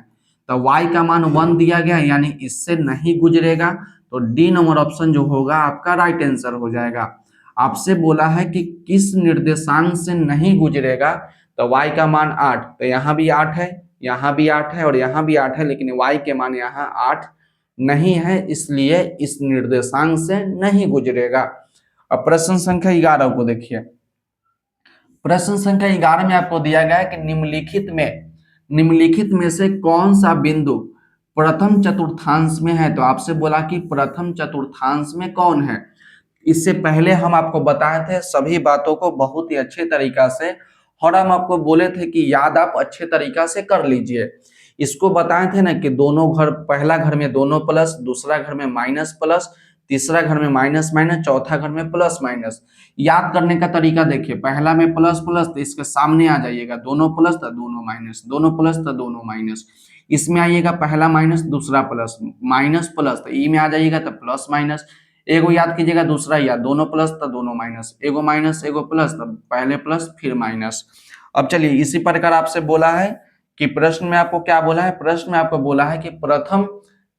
तो y का मान 1 दिया गया यानी इससे नहीं गुजरेगा। तो डी नंबर ऑप्शन जो होगा आपका राइट आंसर हो जाएगा। आपसे बोला है कि किस निर्देशांक से नहीं गुजरेगा, तो y का मान 8, तो यहाँ भी 8 है, यहाँ भी 8 है और यहाँ भी 8 है, लेकिन y के मान यहाँ 8 नहीं है, इसलिए इस निर्देशांक से नहीं गुजरेगा। अब प्रश्न संख्या 11 को देखिए। प्रश्न संख्या 11 में आपको दिया गया है कि निम्नलिखित में से कौन सा बिंदु प्रथम चतुर्थांश में है। तो आपसे बोला कि प्रथम चतुर्थांश में कौन है। इससे पहले हम आपको बताए थे सभी बातों को बहुत ही अच्छे तरीका से, और हम आपको बोले थे कि याद आप अच्छे तरीका से कर लीजिए। इसको बताए थे ना कि दोनों घर, पहला घर में दोनों प्लस, दूसरा घर में माइनस प्लस, तीसरा घर में माइनस माइनस, चौथा घर में प्लस माइनस। याद करने का तरीका देखिए, पहला में प्लस प्लस तो इसके सामने आ जाइएगा, दोनों प्लस तो दोनों माइनस, दोनों प्लस तो दोनों माइनस। इसमें आइएगा पहला माइनस दूसरा प्लस, माइनस प्लस तो ई में आ जाइएगा तो प्लस माइनस। एगो याद कीजिएगा, दूसरा याद, दोनों प्लस तो दोनों माइनस, एगो माइनस एगो प्लस, तब पहले प्लस फिर माइनस। अब चलिए इसी प्रकार आपसे बोला है कि प्रश्न में आपको क्या बोला है, प्रश्न में आपको बोला है कि प्रथम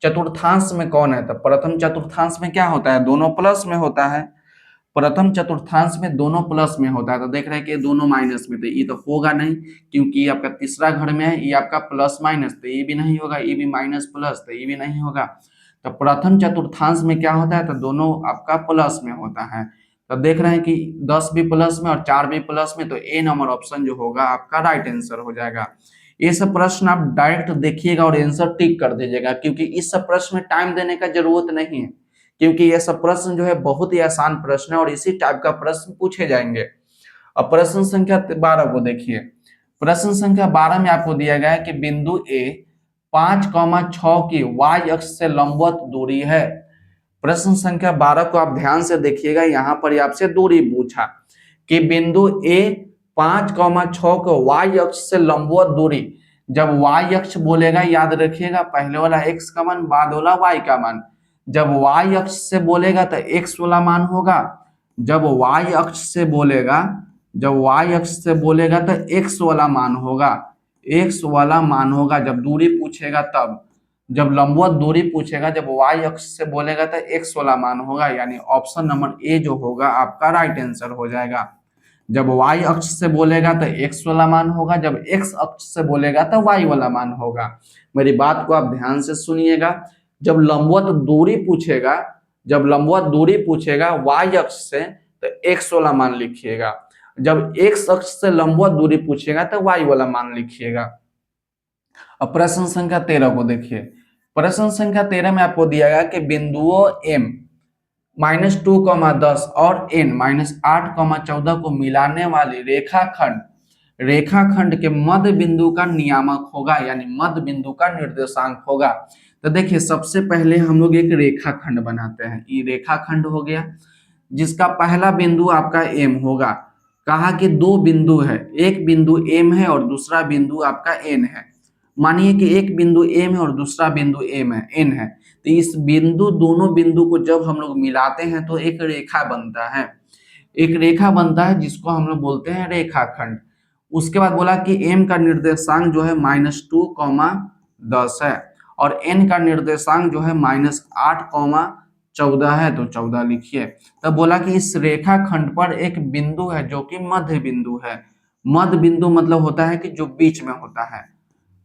चतुर्थांश में कौन है। तो प्रथम चतुर्थांश में क्या होता है, दोनों प्लस में होता है। प्रथम चतुर्थांश में दोनों प्लस में होता है, तो देख रहे हैं कि दोनों माइनस में, तो ये तो होगा नहीं, क्योंकि ये आपका तीसरा घर में है, ये आपका प्लस माइनस, तो ये भी नहीं होगा, ये भी माइनस प्लस, तो ये भी नहीं होगा। तो प्रथम चतुर्थांश में क्या होता है, तो दोनों आपका प्लस में होता है। तो देख रहे हैं कि 10 भी प्लस में और 4 भी प्लस में, तो ए नंबर ऑप्शन जो होगा आपका राइट आंसर हो जाएगा। ये सब प्रश्न आप डायरेक्ट देखिएगा और आंसर टिक कर दीजिएगा, क्योंकि इस सब प्रश्न में टाइम देने का जरूरत नहीं है, क्योंकि ये सब प्रश्न जो है बहुत ही आसान प्रश्न है और इसी टाइप का प्रश्न पूछे जाएंगे। अब प्रश्न संख्या 12 को देखिए। प्रश्न संख्या 12 में आपको दिया गया है कि बिंदु ए 5,6 की y अक्ष से लंबवत दूरी है। प्रश्न संख्या 12 को आप ध्यान से देखिएगा, यहाँ पर आपसे दूरी पूछा कि बिंदु ए 5,6 को y अक्ष से लंबवत दूरी। जब y अक्ष बोलेगा याद रखिएगा, पहले वाला x का मान बाद वाला y का मान। जब y अक्ष से बोलेगा तो x वाला मान होगा, जब y अक्ष से बोलेगा तो x वाला मान होगा, x वाला मान होगा जब दूरी पूछेगा तब। जब लंबवत दूरी पूछेगा, जब y अक्ष से बोलेगा तो x वाला मान होगा, यानी ऑप्शन नंबर ए जो होगा आपका राइट आंसर हो जाएगा। जब y अक्ष से बोलेगा तो x वाला मान होगा, जब x अक्ष से बोलेगा तो y वाला मान होगा। मेरी बात को आप ध्यान से सुनिएगा, जब लंबवत दूरी पूछेगा y अक्ष से तो x वाला मान लिखिएगा, जब x अक्ष से लंबवत दूरी पूछेगा तो y वाला मान लिखिएगा। अब प्रश्न संख्या 13 को देखिए। प्रश्न संख्या 13 में आपको दिया गया कि बिंदुओं m -2,10 और n -8,14 को मिलाने वाली रेखाखंड के मध्य बिंदु का नियामक होगा, यानी मध्य बिंदु का निर्देशांक होगा। तो देखिए सबसे पहले हम लोग एक रेखाखंड बनाते हैं, ये रेखाखंड हो गया, जिसका पहला बिंदु आपका m होगा। कहा कि दो बिंदु है, एक बिंदु m है और दूसरा बिंदु आपका n है। मानिए कि एक बिंदु एम है और दूसरा बिंदु एम है एन है, तो इस बिंदु दोनों बिंदु को जब हम लोग मिलाते हैं तो एक रेखा बनता है, एक रेखा बनता है जिसको हम लोग बोलते हैं रेखाखंड। उसके बाद बोला कि एम का निर्देशांक जो है -2, 10 है और एन का निर्देशांक जो है -8, 14 है, तो 14 लिखिए। तब बोला कि इस रेखाखंड पर एक बिंदु है जो कि मध्य बिंदु है। मध्य बिंदु मतलब होता है कि जो बीच में होता है,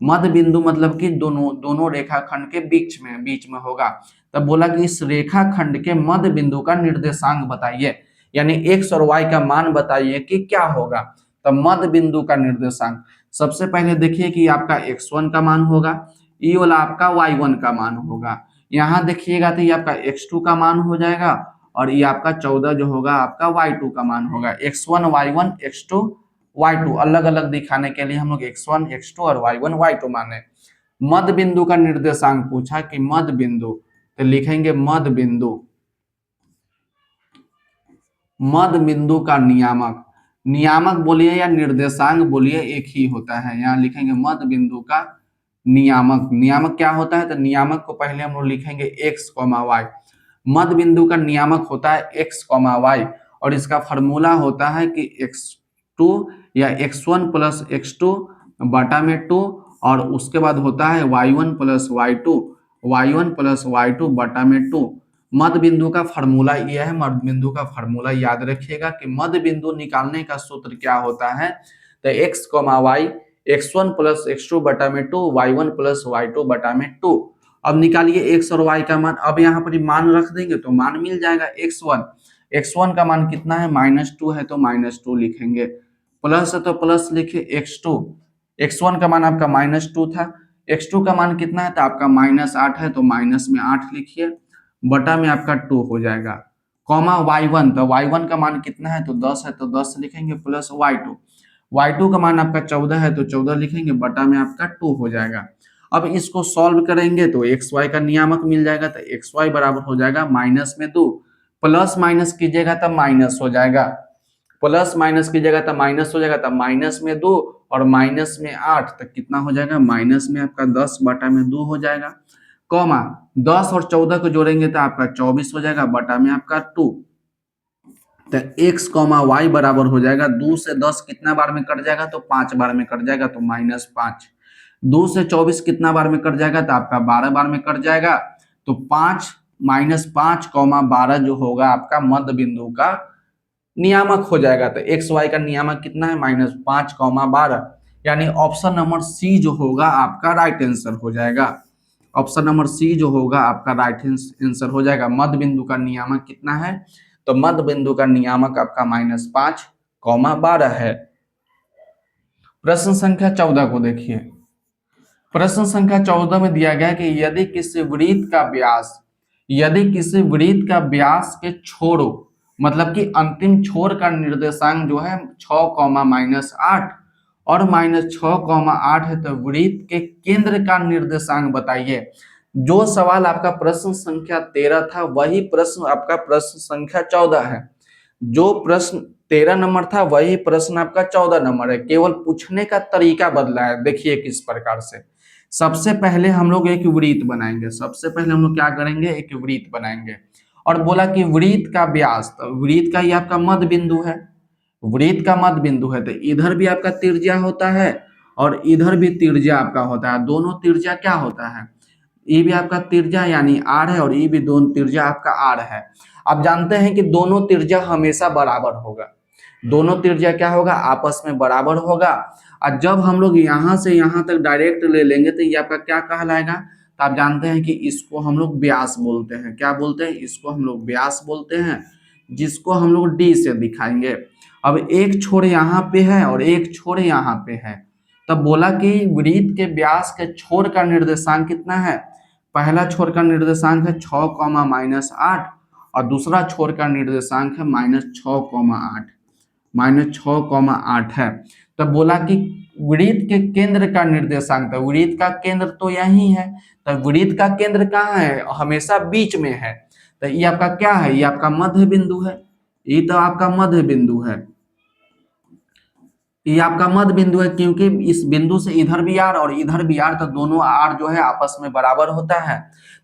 मध्य बिंदु मतलब कि दोनों दोनों रेखाखंड के बीच में होगा। तब बोला कि इस रेखाखंड के मध्य बिंदु का निर्देशांक बताइए, यानी एक्स और वाई का मान बताइए कि क्या होगा। तब मध्य बिंदु का निर्देशांक सबसे पहले देखिए कि आपका x1 का मान होगा, ये वाला आपका y1 का मान होगा। यहाँ देखिएगा तो ये आपका x2 का मान हो जाएगा और ये आपका 14 जो होगा आपका y2 का मान होगा। x1 y1 x2 y2 अलग अलग दिखाने के लिए हम लोग x1 x2 और y1 y2 माने। मध्य बिंदु का निर्देशांक पूछा कि मध्य बिंदु, तो लिखेंगे मध्य बिंदु, मध्य बिंदु का नियामक, नियामक बोलिए या निर्देशांक बोलिए एक ही होता है। यहाँ लिखेंगे मध्य बिंदु का नियामक। नियामक क्या होता है, तो नियामक को पहले हम लोग लिखेंगे x, y। मध्य बिंदु का नियामक होता है x, y और इसका फॉर्मूला होता है कि x2 या x1 प्लस x2 बटा में 2 और उसके बाद होता है y1 plus y2, y1 plus y2 बटा में 2। मध्य बिंदु का फॉर्मूला ये है, मध्य बिंदु का फॉर्मूला याद रखिएगा कि मध्य बिंदु निकालने का सूत्र क्या होता है, तो x, y x1 plus x2 बटा में 2, y1 प्लस y2 बटा में 2। अब निकालिए x और y का मान। अब यहाँ पर मान रख देंगे तो मान मिल जाएगा। x1 का मान कितना है, -2 है तो -2 लिखेंगे, प्लस है तो प्लस लिखे x2, x1 का मान आपका -2 था, x2 का मान कितना है तो आपका -8 है तो माइनस में 8 लिखिए, बटा में आपका 2 हो जाएगा, कॉमा y1, तो y1 का मान कितना है तो 10 है तो 10 लिखेंगे, प्लस y2 का मान आपका 14 है तो 14 लिखेंगे, बटा में आपका 2 हो जाएगा। अब इसको सॉल्व करेंगे तो एक्स वाई का नियामक मिल जाएगा, तो एक्स वाई बराबर हो जाएगा -2, प्लस माइनस कीजिएगा तब माइनस हो जाएगा, प्लस माइनस कीजिएगा तब माइनस हो जाएगा, तब -2 और -8 तक कितना हो जाएगा, माइनस में आपका 10 बटा में 2 हो जाएगा, कॉमा 10 और 14 को जोड़ेंगे तो आपका 24 हो जाएगा, बटा में आपका 2। तो x, y बराबर हो जाएगा 2 से 10 कितना बार में कट जाएगा, तो 5 बार में कट जाएगा, तो -5। 2 से 24 कितना बार में कट जाएगा, तो आपका 12 बार में कट जाएगा, तो 5 -5, 12 जो होगा आपका मध्य बिंदु का नियामक हो जाएगा। तो एक्स वाई का नियामक कितना है, -5, 12, यानी ऑप्शन नंबर सी जो होगा आपका राइट आंसर हो जाएगा। ऑप्शन नंबर सी जो होगा आपका राइट आंसर हो जाएगा। मध्य बिंदु का नियामक कितना है, तो मध्य बिंदु का नियामक आपका -5, 12 है। प्रश्न संख्या 14 को देखिए। प्रश्न संख्या 14 में दिया गया है कि यदि किसी वृत्त का व्यास के छोरों, मतलब कि अंतिम छोर का निर्देशांक जो है 6, -8 और -6, 8 है, तो वृत्त के केंद्र का निर्देशांक बताइए। जो सवाल आपका प्रश्न संख्या 13 था वही प्रश्न आपका प्रश्न संख्या 14 है। जो प्रश्न 13 नंबर था वही प्रश्न आपका 14 नंबर है, केवल पूछने का तरीका बदला है। देखिए किस प्रकार से। सबसे पहले हम लोग एक वृत्त बनाएंगे, सबसे पहले हम लोग क्या करेंगे, एक वृत्त बनाएंगे और बोला कि वृत्त का व्यास, तो वृत्त का ही आपका मध्य बिंदु है, वृत्त का मध्य बिंदु है, तो इधर भी आपका त्रिज्या होता है और इधर भी त्रिज्या आपका होता है। दोनों त्रिज्या क्या होता है, ये भी आपका त्रिज्या यानी आर है और ये भी दोनों त्रिज्या आपका आर है। आप जानते हैं कि दोनों त्रिज्या हमेशा बराबर होगा, दोनों त्रिज्या क्या होगा, आपस में बराबर होगा। और जब हम लोग यहाँ से यहाँ तक डायरेक्ट ले लेंगे तो ये आपका क्या कहलाएगा, तो आप जानते हैं कि इसको हम लोग व्यास बोलते हैं। क्या बोलते हैं, इसको हम लोग व्यास बोलते हैं, जिसको हम लोग डी से दिखाएंगे। अब एक छोर यहाँ पे है और एक छोर यहाँ पे है, तब बोला कि वृत्त के व्यास के छोर का निर्देशांक कितना है। पहला छोर का निर्देशांक है 6, -8 और दूसरा छोर का निर्देशांक है -6, 8 है। तब बोला कि वृत्त के केंद्र का निर्देशांक, तो वृत्त का केंद्र तो यही है, तो वृत्त का केंद्र कहाँ है, हमेशा बीच में है, तो ये आपका क्या है, ये आपका मध्य बिंदु है, ये तो आपका मध्य बिंदु है। ये आपका मध्य बिंदु है, क्योंकि इस बिंदु से इधर भी आर और इधर भी आर, तो दोनों आर जो है आपस में बराबर होता है।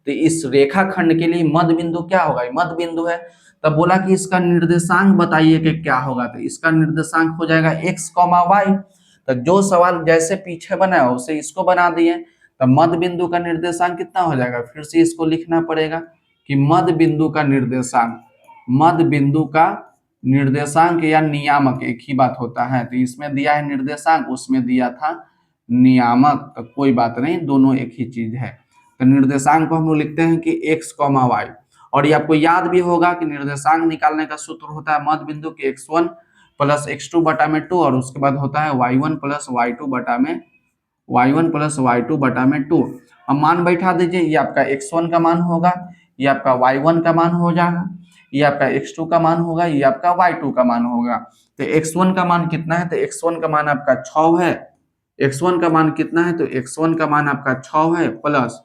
तो इस रेखा खंड के लिए मध्य बिंदु क्या होगा, ये मध्य बिंदु है। तब बोला कि इसका निर्देशांक बताइए कि क्या होगा, तो इसका निर्देशांक हो जाएगा x कॉमा वाई। तो जो सवाल जैसे पीछे बना है उसे इसको बना दिए। तो मध्य बिंदु का निर्देशांक कितना हो जाएगा, फिर से इसको लिखना पड़ेगा कि मध्य बिंदु का निर्देशांक, मध्य बिंदु का निर्देशांक या नियामक एक ही बात होता है। तो इसमें दिया है निर्देशांक, उसमें दिया था नियामक, तो कोई बात नहीं, दोनों एक ही चीज है। तो निर्देशांक को हम लोग लिखते हैं कि x कॉमा वाई। और ये आपको याद भी होगा कि निर्देशांक निकालने का सूत्र होता है मध्य बिंदु के x1 प्लस x2 बटा में 2, और उसके बाद होता है y1 प्लस y2 बटा में y1 प्लस y2 बटा में 2। अब मान बैठा दीजिए, ये आपका x1 का मान होगा, ये आपका y1 का मान हो जाएगा, ये आपका x2 का मान होगा, ये आपका y2 का मान होगा। तो x1 का मान कितना है, तो x1 का मान आपका 6 है। x1 का मान कितना है, तो x1 का मान आपका 6 है, प्लस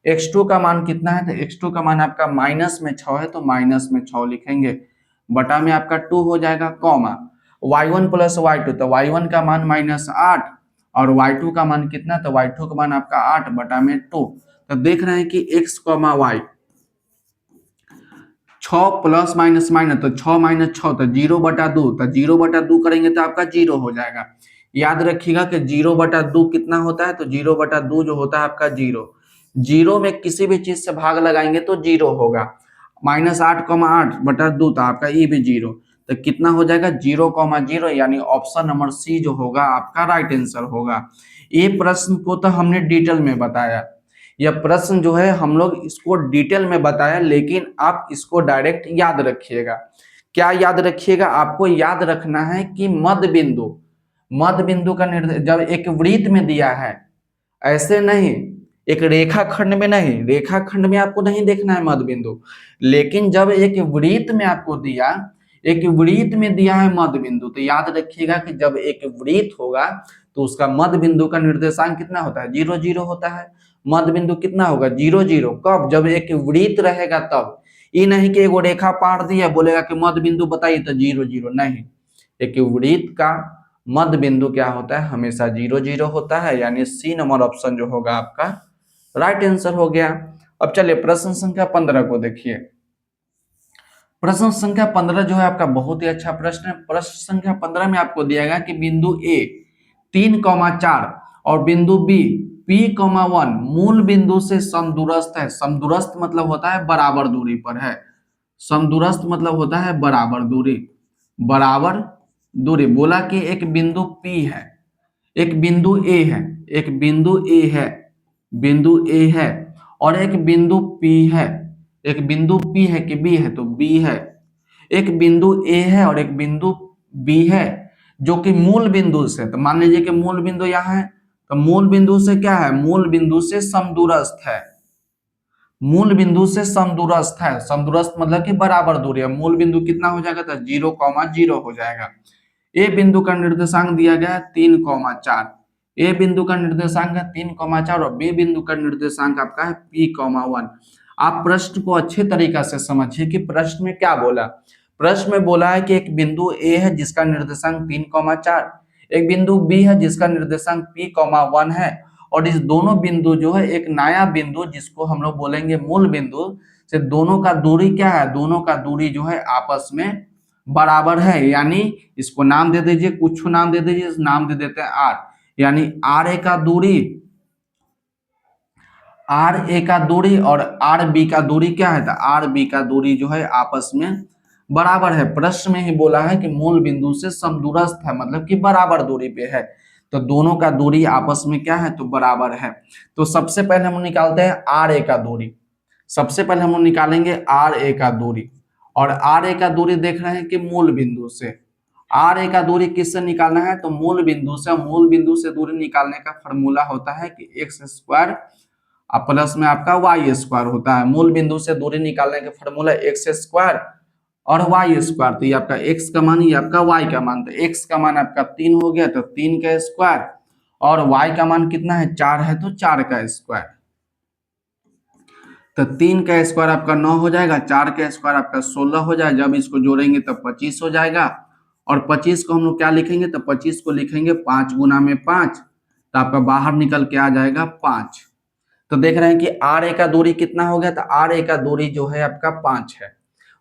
x2 का मान कितना है, तो x2 का मान आपका माइनस में 6 है, तो माइनस में 6 लिखेंगे, बटा में आपका 2 हो जाएगा, कॉमा y1 प्लस y2, तो y1 का मान -8 और y2 का मान कितना, तो y2 का मान आपका 8 बटा में 2। तो देख रहे हैं कि x comma y 6 plus minus minus, तो 6 माइनस 6 तो 0 बटा 2, तो 0 बटा 2 करेंगे तो आपका 0 हो जाएगा। याद रखिएगा कि 0 बटा 2 कितना होता है, तो 0 बटा 2 जो होता है आपका 0। 0 में किसी भी चीज से भाग लगाएंगे तो 0 होगा। -8,8 बटा 2, तो आपका ये भी 0। तो कितना हो जाएगा, 0,0, यानी ऑप्शन नंबर सी जो होगा आपका राइट आंसर होगा। ये प्रश्न को तो हमने डिटेल में बताया, यह प्रश्न जो है हम लोग इसको डिटेल में बताया, लेकिन आप इसको डायरेक्ट याद रखिएगा। क्या याद रखिएगा, आपको याद रखना है कि मध्य बिंदु, मध्य बिंदु का निर्देश जब एक वृत्त में दिया है, ऐसे नहीं एक रेखा खंड में नहीं, रेखा खंड में आपको नहीं देखना है मध्य बिंदु, लेकिन जब एक वृत्त में आपको दिया, एक वृत्त में दिया है मध्य बिंदु, तो याद रखिएगा कि जब एक वृत्त होगा तो उसका मध्य बिंदु का निर्देशांक कितना होता है, 0 0 होता है। मध्य बिंदु कितना होगा, 0 0, कब, जब एक वृत्त रहेगा तब। ये नहीं कि एगो रेखा पार दिया बोलेगा कि मध्य बिंदु बताइए तो 0 0, नहीं। एक वृत्त का मध्य बिंदु क्या होता है, हमेशा 0 0 होता है, यानी सी नंबर ऑप्शन जो होगा आपका राइट आंसर हो गया। अब चलिए प्रश्न संख्या 15 को देखिए। प्रश्न संख्या 15 जो है आपका बहुत ही अच्छा प्रश्न है। प्रश्न संख्या 15 में आपको दिया गया कि बिंदु ए 3,4 और बिंदु बी P,1 मूल बिंदु से समदूरस्थ है। समदूरस्थ मतलब होता है बराबर दूरी पर है। समदूरस्थ मतलब होता है बराबर दूरी, बराबर दूरी। बोला कि एक बिंदु P है, एक बिंदु ए है, एक बिंदु ए है, बिंदु ए है, और एक बिंदु P है। एक बिंदु P है कि B है, तो B है। एक बिंदु ए है और एक बिंदु B है, जो कि मूल बिंदु से, तो मान लीजिए कि मूल बिंदु यहाँ है, तो मूल बिंदु से क्या है, मूल बिंदु से समदूरस्थ है। मूल बिंदु से समदूरस्थ है, समदूरस्थ मतलब कि बराबर दूरी है। मूल बिंदु कितना हो जाएगा, तो 0,0 हो जाएगा। ए बिंदु का निर्देशांक दिया गया है 3,4। ए बिंदु का निर्देशांक है 3,4 और बी बिंदु का निर्देशांक आपका है P,1। आप प्रश्न को अच्छे तरीका से समझिए कि प्रश्न में क्या बोला। प्रश्न में बोला है कि एक बिंदु ए है जिसका निर्देशांक 3,4, एक बिंदु बी है जिसका निर्देशांक P,1 है, और इस दोनों बिंदु जो है एक नया बिंदु जिसको हम लोग बोलेंगे मूल बिंदु से, दोनों का दूरी क्या है, दोनों का दूरी जो है आपस में बराबर है। यानी इसको नाम दे दीजिए, कुछ नाम दे दीजिए, नाम दे देते हैं आर, यानी आर ए का दूरी, आर ए का दूरी और आर बी का दूरी क्या है, तो आर बी का दूरी जो है आपस में बराबर है। प्रश्न में ही बोला है कि मूल बिंदु से समदूरस्थ है, मतलब कि बराबर दूरी पे है, तो दोनों का दूरी आपस में क्या है, तो बराबर है। तो सबसे पहले हम निकालते हैं आर ए का दूरी। सबसे पहले हम निकालेंगे आर ए का दूरी, और आर ए का दूरी देख रहे हैं कि मूल बिंदु से। आर ए का दूरी किससे निकालना है, तो मूल बिंदु से। मूल बिंदु से दूरी निकालने का फॉर्मूला होता है कि एक्स स्क्वायर प्लस में आपका वाई स्क्वायर होता है। मूल बिंदु से दूरी निकालने का फॉर्मूला एक्स स्क्वायर और वाई स्क्वायर, तो ये आपका एक्स का मान, ये आपका वाई का मान। तो एक्स का मान आपका 3 हो गया, तो 3 का स्क्वायर, और वाई का मान कितना है, 4 है, तो 4 का स्क्वायर। तो 3 का स्क्वायर आपका 9 हो जाएगा, 4 का स्क्वायर आपका 16 हो जाएगा, जब इसको जोड़ेंगे तब 25 हो जाएगा, और 25 को हम लोग क्या लिखेंगे, तो 25 को लिखेंगे 5 गुना में 5, तो आपका बाहर निकल के आ जाएगा 5। तो देख रहे हैं कि आर ए का दूरी कितना हो गया, तो आर ए का दूरी जो है आपका 5 है।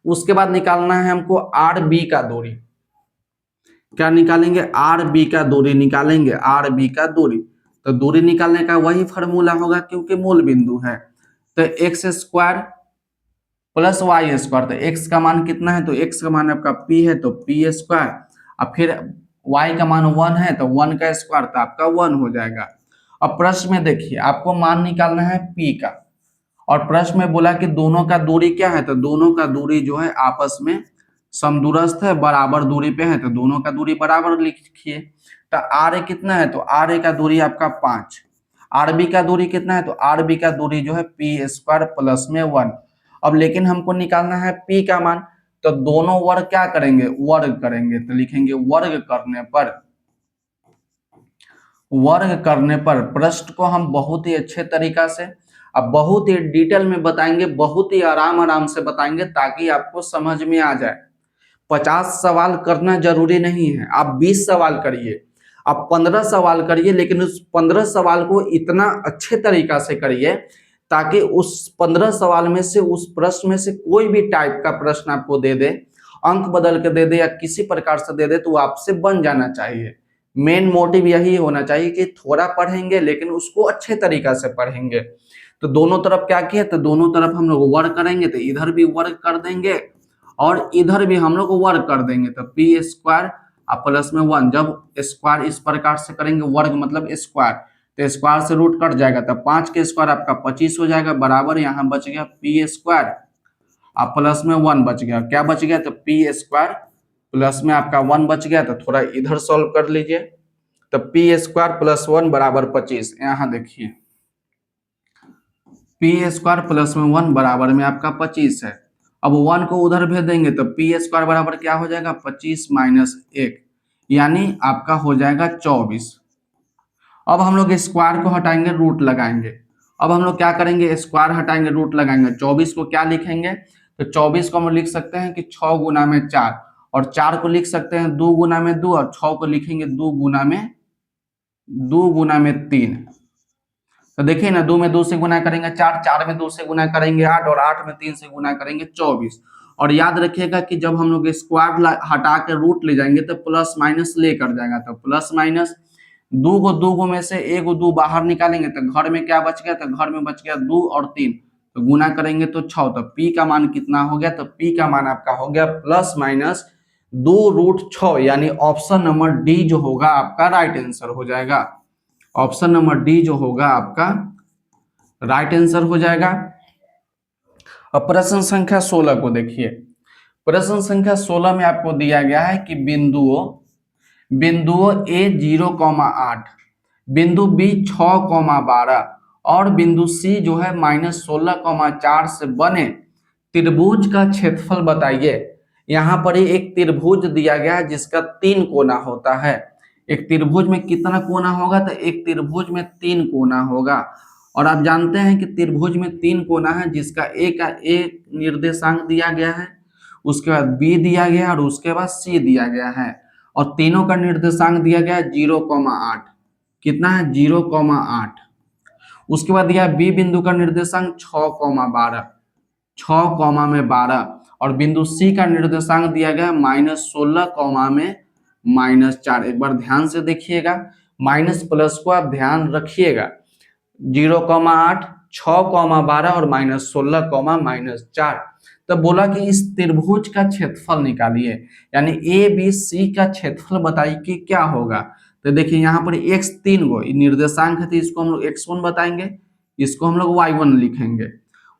उसके बाद निकालना है हमको आर बी का दूरी। क्या निकालेंगे, आर बी का दूरी निकालेंगे, आर बी का दूरी। तो दूरी निकालने का वही फॉर्मूला होगा क्योंकि मूल बिंदु है। तो x square plus y square, तो एक्स का मान कितना है, तो एक्स का मान आपका पी है, तो पी स्क्वायर, और फिर वाई का मान 1 है, तो 1 का स्क्वायर, तो आपका 1 हो जाएगा। अब प्रश्न में देखिए आपको मान निकालना है पी का, और प्रश्न में बोला कि दोनों का दूरी क्या है, तो दोनों का दूरी जो है आपस में समदूरस्थ है, बराबर दूरी पे है, तो दोनों का दूरी बराबर लिखिए। तो आर ए कितना है, तो आर ए का दूरी आपका 5, आर बी का दूरी कितना है, तो आर बी का दूरी जो है पी स्क्वायर प्लस में 1। अब लेकिन हमको निकालना है पी का मान, तो दोनों वर्ग क्या करेंगे, वर्ग करेंगे, तो लिखेंगे वर्ग करने पर प्रश्न को हम बहुत ही अच्छे तरीका से, अब बहुत ही डिटेल में बताएंगे, बहुत ही आराम से बताएंगे ताकि आपको समझ में आ जाए। 50 सवाल करना जरूरी नहीं है, आप 20 सवाल करिए, आप 15 सवाल करिए, लेकिन उस 15 सवाल को इतना अच्छे तरीका से करिए ताकि उस 15 सवाल में से, उस प्रश्न में से कोई भी टाइप का प्रश्न आपको दे दे, अंक बदल के दे दे या किसी प्रकार से दे दे, तो आपसे बन जाना चाहिए। मेन मोटिव यही होना चाहिए कि थोड़ा पढ़ेंगे लेकिन उसको अच्छे तरीका से पढ़ेंगे। तो दोनों तरफ क्या किया, तो दोनों तरफ हम लोग वर्ग करेंगे, तो इधर भी वर्ग कर देंगे और इधर भी हम लोग वर्ग कर देंगे, तो पी स्क्वायर प्लस में 1। जब स्क्वायर इस प्रकार से करेंगे, वर्ग मतलब स्क्वायर, तो स्क्वायर से रूट कट जाएगा, तो 5 के स्क्वायर आपका 25 हो जाएगा, बराबर यहाँ बच गया पी स्क्वायर प्लस में 1 बच गया। क्या बच गया, तो पी स्क्वायर प्लस में आपका 1 बच गया। तो थोड़ा इधर सॉल्व कर लीजिए, तो पी स्क्वायर प्लस 1 बराबर 25। यहाँ देखिए पी स्क्वायर प्लस में 1 बराबर में आपका 25 है। अब 1 को उधर भेज देंगे, तो पी स्क्वायर बराबर क्या हो जाएगा, 25 माइनस 1, यानी आपका हो जाएगा 24। अब हम लोग स्क्वायर को हटाएंगे, रूट लगाएंगे। अब हम लोग क्या करेंगे, स्क्वायर हटाएंगे, रूट लगाएंगे। 24 को क्या लिखेंगे, तो 24 को हम लिख सकते हैं कि 6 गुना में 4, और 4 को लिख सकते हैं 2 गुना में 2, और 6 को लिखेंगे 2 गुना में 3। तो देखिए ना, 2 में 2 से गुना करेंगे 4, 4 में 2 से गुना करेंगे 8, और 8 में 3 से गुना करेंगे 24। और याद रखिएगा कि जब हम लोग स्क्वायर हटा के रूट ले जाएंगे तो प्लस माइनस लेकर जाएगा, तो प्लस माइनस 2 में से 1 2 बाहर निकालेंगे, तो घर में क्या बच गया, तो घर में बच गया 2 और 3, तो गुना करेंगे तो 6। तो पी का मान कितना हो गया, तो पी का मान आपका हो गया प्लस माइनस 2√6, यानी ऑप्शन नंबर डी जो होगा आपका राइट आंसर हो जाएगा। ऑप्शन नंबर डी जो होगा आपका राइट आंसर हो जाएगा। अब प्रश्न संख्या 16 को देखिए। प्रश्न संख्या 16 में आपको दिया गया है कि बिंदुओं ए 0,8, बिंदु बी 6,12 और बिंदु सी जो है -16,4 से बने त्रिभुज का क्षेत्रफल बताइए। यहाँ पर ही एक त्रिभुज दिया गया है जिसका 3 कोना होता है। एक त्रिभुज में कितना कोना होगा, तो एक त्रिभुज में 3 कोना होगा। और आप जानते हैं कि त्रिभुज में 3 कोना है जिसका एक निर्देशांक दिया गया है, उसके बाद बी दिया गया है और उसके बाद सी दिया गया है, और तीनों का निर्देशांक दिया गया है 0,8। कितना है, 0,8। उसके बाद दिया बी बिंदु का निर्देशांक 6,12, 6,12, और बिंदु सी का निर्देशांक दिया गया है -16, -4। एक बार ध्यान से देखिएगा, माइनस प्लस को आप ध्यान रखिएगा। 0,8, 6,12 और -16, तो बोला कि इस त्रिभुज का क्षेत्रफल निकालिए, यानी ए बी सी का क्षेत्रफल बताइए कि क्या होगा। तो देखिए यहाँ पर x 3 गो निर्देशांक है, तो इसको हम लोग x1 बताएंगे, इसको हम लोग y1 लिखेंगे।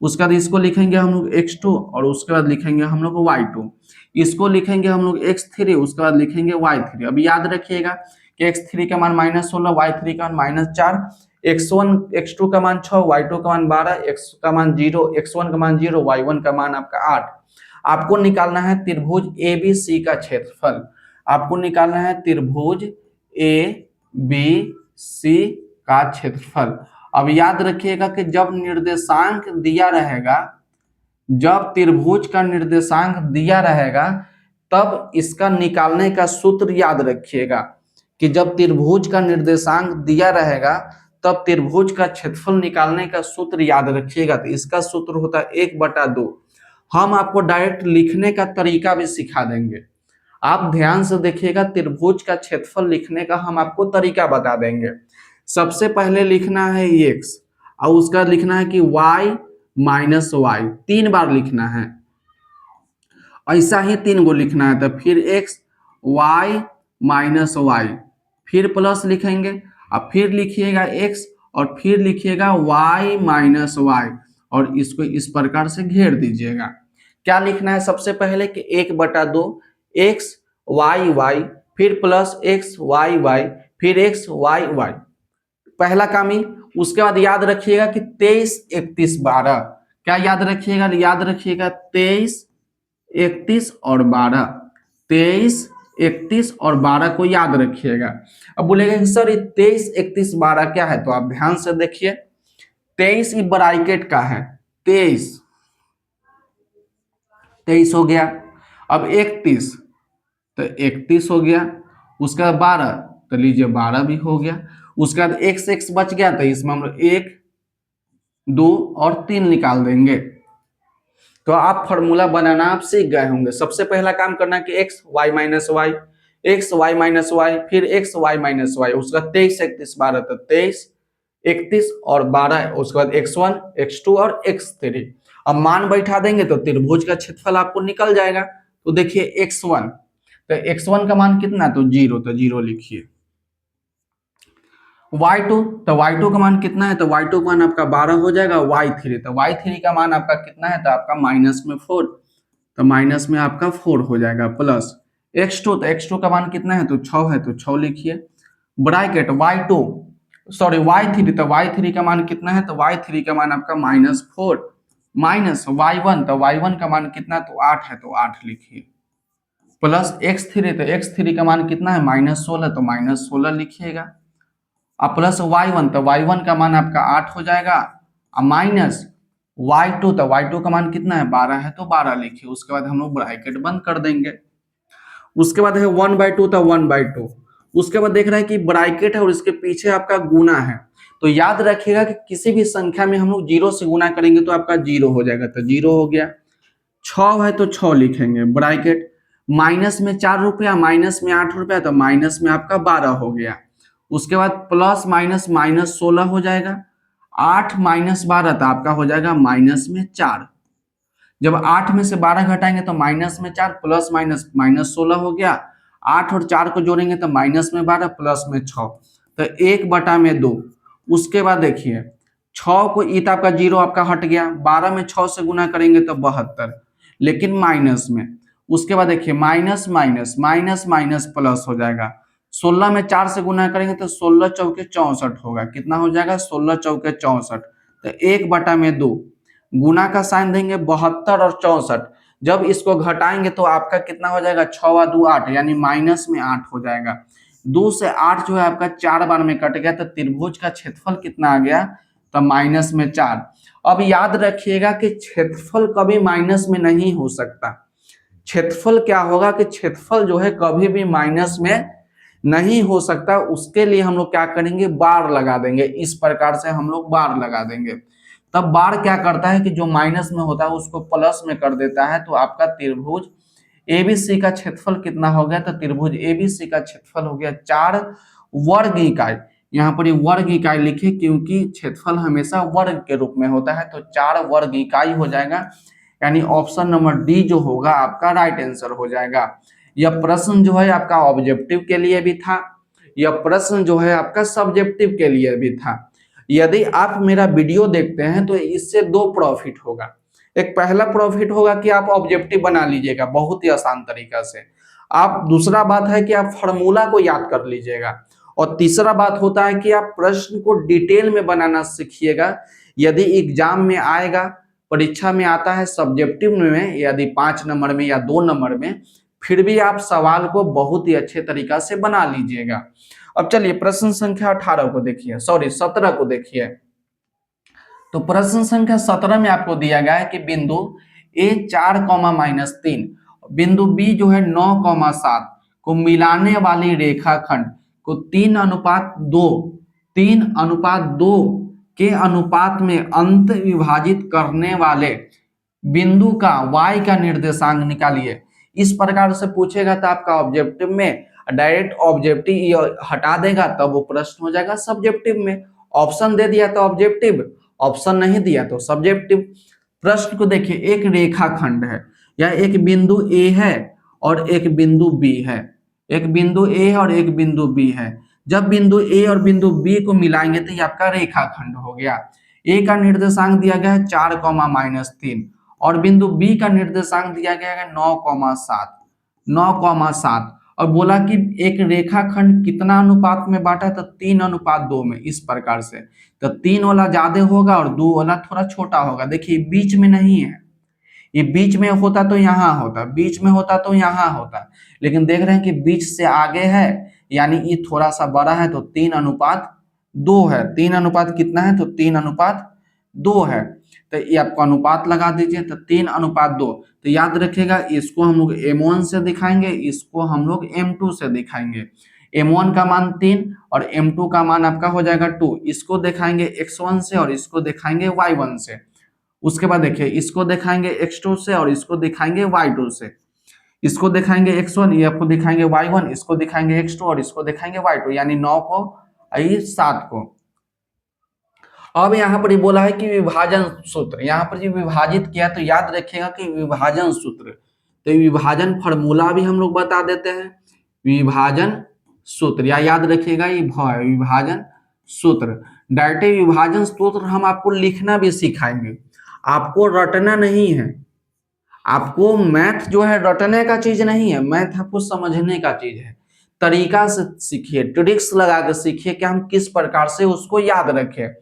उसके बाद इसको लिखेंगे हम लोग x2, और उसके बाद लिखेंगे हम लोग y2। इसको लिखेंगे हम लोग x3, उसके बाद लिखेंगे y3। अब याद रखिएगा कि x3 का मान -16, y3 का मान -4, x1 x2 का मान 6, y2 का मान 12, x का मान 0, x1 का मान 0, y1 का मान आपका 8। आपको निकालना है त्रिभुज ए बी सी का क्षेत्रफल। आपको निकालना है त्रिभुज ए बी सी का क्षेत्रफल। अब याद रखिएगा कि जब निर्देशांक दिया रहेगा, जब त्रिभुज का निर्देशांक दिया रहेगा तब इसका निकालने का सूत्र याद रखिएगा कि जब त्रिभुज का निर्देशांक दिया रहेगा तब त्रिभुज का क्षेत्रफल निकालने का सूत्र याद रखिएगा। तो इसका सूत्र होता है 1/2। हम आपको डायरेक्ट लिखने का तरीका भी सिखा देंगे, आप ध्यान से देखिएगा। त्रिभुज का क्षेत्रफल लिखने का हम आपको तरीका बता देंगे। सबसे पहले लिखना है x और उसका लिखना है कि y माइनस वाई, 3 बार लिखना है, ऐसा ही 3 गो लिखना है। तो फिर x y माइनस वाई, फिर प्लस लिखेंगे और फिर लिखिएगा x और फिर लिखिएगा y माइनस वाई और इसको इस प्रकार से घेर दीजिएगा। क्या लिखना है सबसे पहले कि 1/2 x y y, फिर प्लस x y y, फिर x y y, पहला काम ही। उसके बाद याद रखिएगा कि 23 31 12, क्या याद रखिएगा? याद रखिएगा 23 31 और 12, 23 31 और 12 को याद रखिएगा। अब बोलेगा कि सर ये 23 31 12 क्या है? तो आप ध्यान से देखिए, 23 ये ब्रैकेट का है, 23 हो गया। अब 31 तो 31 हो गया, उसके बाद 12 तो लीजिए 12 भी हो गया। उसके बाद x बच गया तो इसमें हम 1 2 और 3 निकाल देंगे। तो आप फॉर्मूला बनाना आप सीख गए होंगे। सबसे पहला काम करना है कि x y minus y, x y minus y, फिर x y माइनस वाई, उसका 23 31 12 तो 23 31 और 12, उसके बाद x1 x2 और x3। अब मान बैठा देंगे तो त्रिभुज का क्षेत्रफल आपको निकल जाएगा। तो देखिए x1, तो x1 का मान कितना? तो 0, तो 0 लिखिए। y2, तो y2 का मान कितना है? तो y2 का मान आपका 12 हो जाएगा। y3, तो y3 का मान आपका कितना है? तो आपका माइनस में 4, तो माइनस में आपका 4 हो जाएगा। प्लस x2, तो x2 का मान कितना है? तो 6 है, तो 6 लिखिए। ब्रैकेट y2 सॉरी y3, तो y3 का मान कितना है? तो y3 का मान आपका -4, माइनस y1, तो y1 का मान कितना? तो 8 है, तो 8 लिखिए। प्लस x3, तो x3 का मान कितना है? -16, तो -16 लिखिएगा। अब प्लस y1, तो y1 का मान आपका 8 हो जाएगा। अब माइनस y2, तो y2 का मान कितना है? 12 है, तो 12 लिखिए। उसके बाद हम लोग ब्रैकेट बंद कर देंगे। उसके बाद है 1/2, तो 1/2। उसके बाद देख रहे हैं कि ब्रैकेट है और इसके पीछे आपका गुना है। तो याद रखिएगा कि किसी भी संख्या में हम लोग 0 से गुना करेंगे तो आपका 0 हो जाएगा, तो 0 हो गया। 6 है तो 6 लिखेंगे। ब्रैकेट माइनस में 4 रुपया, माइनस में 8 रुपया, तो माइनस में आपका 12 हो गया। उसके बाद प्लस माइनस -16 हो जाएगा। 8 माइनस 12, तो आपका हो जाएगा माइनस में 4। जब 8 में से 12 घटाएंगे तो माइनस में 4, प्लस माइनस -16 हो गया। 8 और 4 को जोड़ेंगे तो माइनस में 12 प्लस में 6, तो 1/2। उसके बाद देखिए 6 को ईट आपका 0 आपका हट गया। 12 में 6 से गुना करेंगे तो 72, लेकिन माइनस में। उसके बाद देखिए minus minus minus minus plus हो जाएगा। 16 में 4 से गुना करेंगे तो 16 चौके 64 होगा। कितना हो जाएगा? 16 चौके 64, तो 1/2। गुना का साइन देंगे 72 और 64। जब इसको घटाएंगे तो आपका कितना हो जाएगा? 6 2 8, यानी माइनस में 8 हो जाएगा। 2 से 8 जो है आपका 4 बार में कट गया, तो त्रिभुज का क्षेत्रफल कितना आ गया? तो माइनस में 4। अब याद रखिएगा कि क्षेत्रफल कभी माइनस में नहीं हो सकता। क्षेत्रफल क्या होगा कि क्षेत्रफल जो है कभी भी माइनस में नहीं हो सकता। उसके लिए हम लोग क्या करेंगे? बार लगा देंगे। इस प्रकार से हम लोग बार लगा देंगे। तब बार क्या करता है कि जो माइनस में होता है उसको प्लस में कर देता है। तो आपका त्रिभुज एबीसी का क्षेत्रफल कितना हो गया? तो त्रिभुज एबीसी का क्षेत्रफल हो गया 4 वर्ग इकाई। यहाँ पर वर्ग इकाई लिखे क्योंकि क्षेत्रफल हमेशा वर्ग के रूप में होता है, तो 4 वर्ग इकाई हो जाएगा। यानी ऑप्शन नंबर डी जो होगा आपका राइट आंसर हो जाएगा। यह प्रश्न जो है आपका ऑब्जेक्टिव के लिए भी था, यह प्रश्न जो है आपका सब्जेक्टिव के लिए भी था। यदि आप मेरा वीडियो देखते हैं तो इससे 2 प्रॉफिट होगा। एक पहला प्रॉफिट होगा कि आप ऑब्जेक्टिव बना लीजिएगा बहुत ही आसान तरीका से। आप दूसरा बात है कि आप फार्मूला को याद कर लीजिएगा। और तीसरा बात होता है कि आप प्रश्न को डिटेल में बनाना सीखिएगा। यदि एग्जाम में आएगा, परीक्षा में आता है सब्जेक्टिव में, यदि 5 नंबर में या 2 नंबर में, फिर भी आप सवाल को बहुत ही अच्छे तरीका से बना लीजिएगा। अब चलिए प्रश्न संख्या 18 को देखिए, सॉरी 17 को देखिए। तो प्रश्न संख्या 17 में आपको दिया गया है कि बिंदु A 4, -3 बिंदु बी जो है 9,7 को मिलाने वाली रेखाखंड को 3:2 के अनुपात में अंत विभाजित करने वाले बिंदु का y का निर्देशांक निकालिए। इस प्रकार से पूछेगा तो आपका ऑब्जेक्टिव में डायरेक्ट ऑब्जेक्टिव हटा देगा तब वो प्रश्न हो जाएगा सब्जेक्टिव में। ऑप्शन दे दिया तो ऑब्जेक्टिव, ऑप्शन नहीं दिया तो सब्जेक्टिव। प्रश्न को देखिए, एक रेखाखंड है या एक बिंदु ए है और एक बिंदु बी है, एक बिंदु ए है और एक बिंदु बी है। जब बिंदु ए और बिंदु बी को मिलाएंगे तो ये आपका रेखाखंड हो गया। ए का निर्देशांक दिया गया है 4,-3 और बिंदु बी का निर्देशांक दिया गया है 9,7 और बोला कि एक रेखाखंड कितना अनुपात में बांटा, तो 3:2 में। इस प्रकार से तो 3 वाला ज्यादा होगा और 2 वाला थोड़ा छोटा होगा। देखिए बीच में नहीं है, ये बीच में होता तो यहाँ होता, बीच में होता तो यहाँ होता, लेकिन देख रहे हैं कि बीच से आगे है यानी ये थोड़ा सा बड़ा है तो 3:2 है। 3 अनुपात कितना है, तो 3:2 है। तो ये आपको अनुपात लगा दीजिए, तो 3:2। तो याद रखिएगा इसको हम लोग m1 से दिखाएंगे, इसको हम लोग m2 से दिखाएंगे। m1 का मान 3 और m2 का मान आपका हो जाएगा 2। इसको दिखाएंगे x1 से और इसको दिखाएंगे y1 से। उसके बाद देखिए इसको दिखाएंगे x2 से और इसको दिखाएंगे y2 से। इसको दिखाएंगे x1, ये आपको दिखाएंगे y1, इसको दिखाएंगे x2 और इसको दिखाएंगे y2, यानी 9 को 7 को। अब यहाँ पर बोला है कि विभाजन सूत्र, यहाँ पर जो विभाजित किया तो याद रखिएगा कि विभाजन सूत्र, तो विभाजन फॉर्मूला भी हम लोग बता देते हैं। विभाजन सूत्र या याद रखिएगा ये विभाजन सूत्र। डायरेक्ट विभाजन सूत्र हम आपको लिखना भी सिखाएंगे, आपको रटना नहीं है। आपको मैथ जो है रटने का चीज नहीं है, मैथ आपको समझने का चीज है। तरीका से सीखिए, ट्रिक्स लगा के सीखिए कि हम किस प्रकार से उसको याद रखें।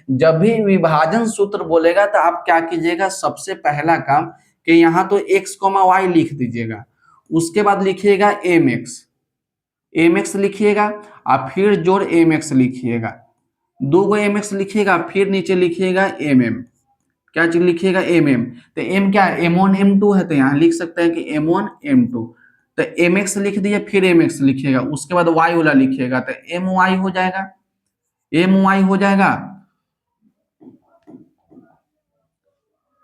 जब भी विभाजन सूत्र बोलेगा तो आप क्या कीजिएगा, सबसे पहला काम कि यहाँ तो x, y लिख दीजिएगा, उसके बाद लिखिएगा mx लिखिएगा और फिर जोड़ mx लिखिएगा, 2 mx लिखिएगा, फिर नीचे लिखिएगा mm। क्या चीज लिखिएगा, mm। तो m क्या है, m1 m2 है, तो यहाँ लिख सकते हैं कि m1 m2। तो mx लिख दिए, फिर mx लिखिएगा, उसके बाद y वाला लिखिएगा, तो my हो जाएगा, my हो जाएगा,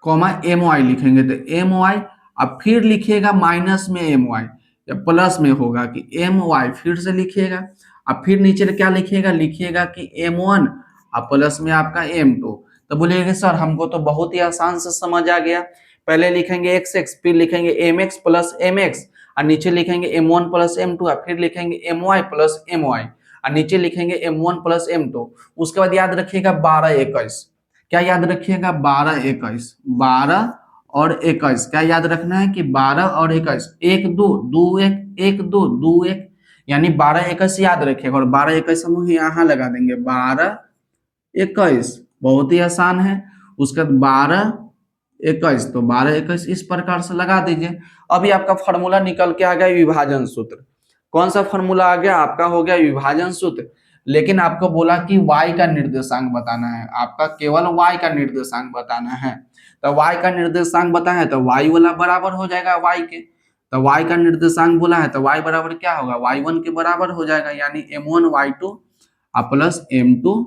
my लिखेंगे तो my, अब फिर लिखिएगा माइनस में my या प्लस में होगा कि my, फिर से लिखिएगा, अब फिर नीचे क्या लिखिएगा, लिखिएगा कि m1 और प्लस में आपका m2। तो बोलिएगा सर हमको तो बहुत ही आसान से समझ आ गया। पहले लिखेंगे x, फिर लिखेंगे mx प्लस mx और नीचे लिखेंगे m1 प्लस m2 और फिर लिखेंगे my प्लस my और नीचे लिखेंगे m1 प्लस m2। उसके बाद याद रखिएगा 12-21, क्या याद रखिएगा, 12-21, 12 और 21, क्या याद रखना है कि 12 और 21, 1-2, 2-1, 1-2, 2-1, यानी 12-21 याद रखिएगा और 12-21 हम यहाँ लगा देंगे, 12-21 बहुत ही आसान है। उसके बाद 12-21, तो 12-21 इस प्रकार से लगा दीजिए। अभी आपका फॉर्मूला निकल के आ गया विभाजन सूत्र। कौन सा फॉर्मूला आ गया, आपका हो गया विभाजन सूत्र। लेकिन आपको बोला कि y का निर्देशांक बताना है, आपका केवल y का निर्देशांक बताना है। तो y का निर्देशांक बताना है तो y वाला बराबर हो जाएगा y के, तो y का निर्देशांक बोला है तो y बराबर क्या होगा, y1 के बराबर हो जाएगा, यानी m1 y2 plus m2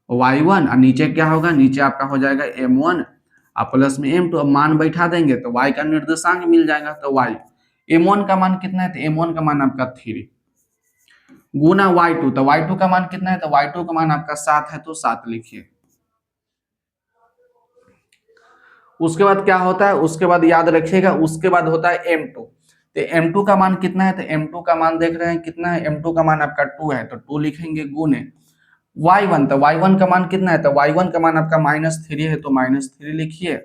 y1 और नीचे क्या होगा, नीचे आपका हो जाएगा m1 प्लस में m2। अब मान बैठा देंगे तो y का निर्देशांक मिल जाएगा। तो y m1 का मान कितना है, तो m1 का मान आपका 3 गुना y2, तो y2 का मान कितना है, तो y2 का मान आपका 7 है, तो 7 लिखिए। उसके बाद क्या होता है, उसके बाद याद रखिएगा, उसके बाद होता है m2। तो m2 का मान कितना है, तो m2 का मान देख रहे हैं कितना है, m2 का मान आपका 2 है, तो 2 लिखेंगे गुने y1, तो y1 का मान कितना है, तो y1 का मान आपका -3 है, तो -3 लिखिए,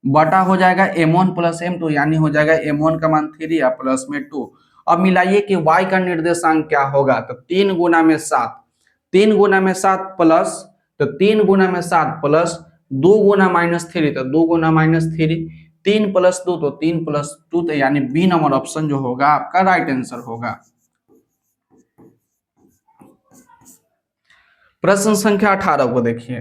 बटा हो जाएगा m1 प्लस m2, यानी हो जाएगा m1 का मान 3 प्लस में 2। अब मिलाइए कि y का निर्देशांक क्या होगा, तो 3 गुना में 7, 3 गुना में 7 प्लस, तो 3 गुना में 7 प्लस 2 गुना -3, तो 2 गुना -3, 3 प्लस 2, तो 3 प्लस 2, तो यानी बी नंबर ऑप्शन जो होगा आपका राइट आंसर होगा। प्रश्न संख्या 18 को देखिए।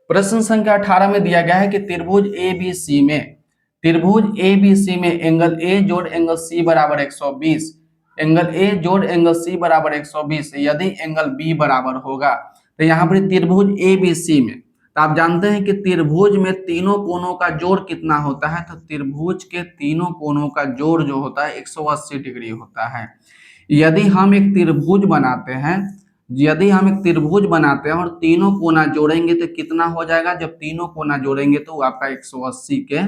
प्रश्न संख्या 18 में दिया गया है कि त्रिभुज ABC में त्रिभुज ए बी सी में एंगल ए जोड़ एंगल सी बराबर 120, एंगल ए जोड़ एंगल सी बराबर 120 यदि एंगल बी बराबर होगा। तो यहाँ पर त्रिभुज ए बी सी में, तो आप जानते हैं कि त्रिभुज में तीनों कोणों का जोड़ कितना होता है, तो त्रिभुज के तीनों कोणों का जोड़ जो होता है 180 डिग्री होता है। यदि हम एक त्रिभुज बनाते हैं, यदि हम एक त्रिभुज बनाते हैं और तीनों कोना जोड़ेंगे तो कितना हो जाएगा, जब तीनों कोना जोड़ेंगे तो आपका 180 के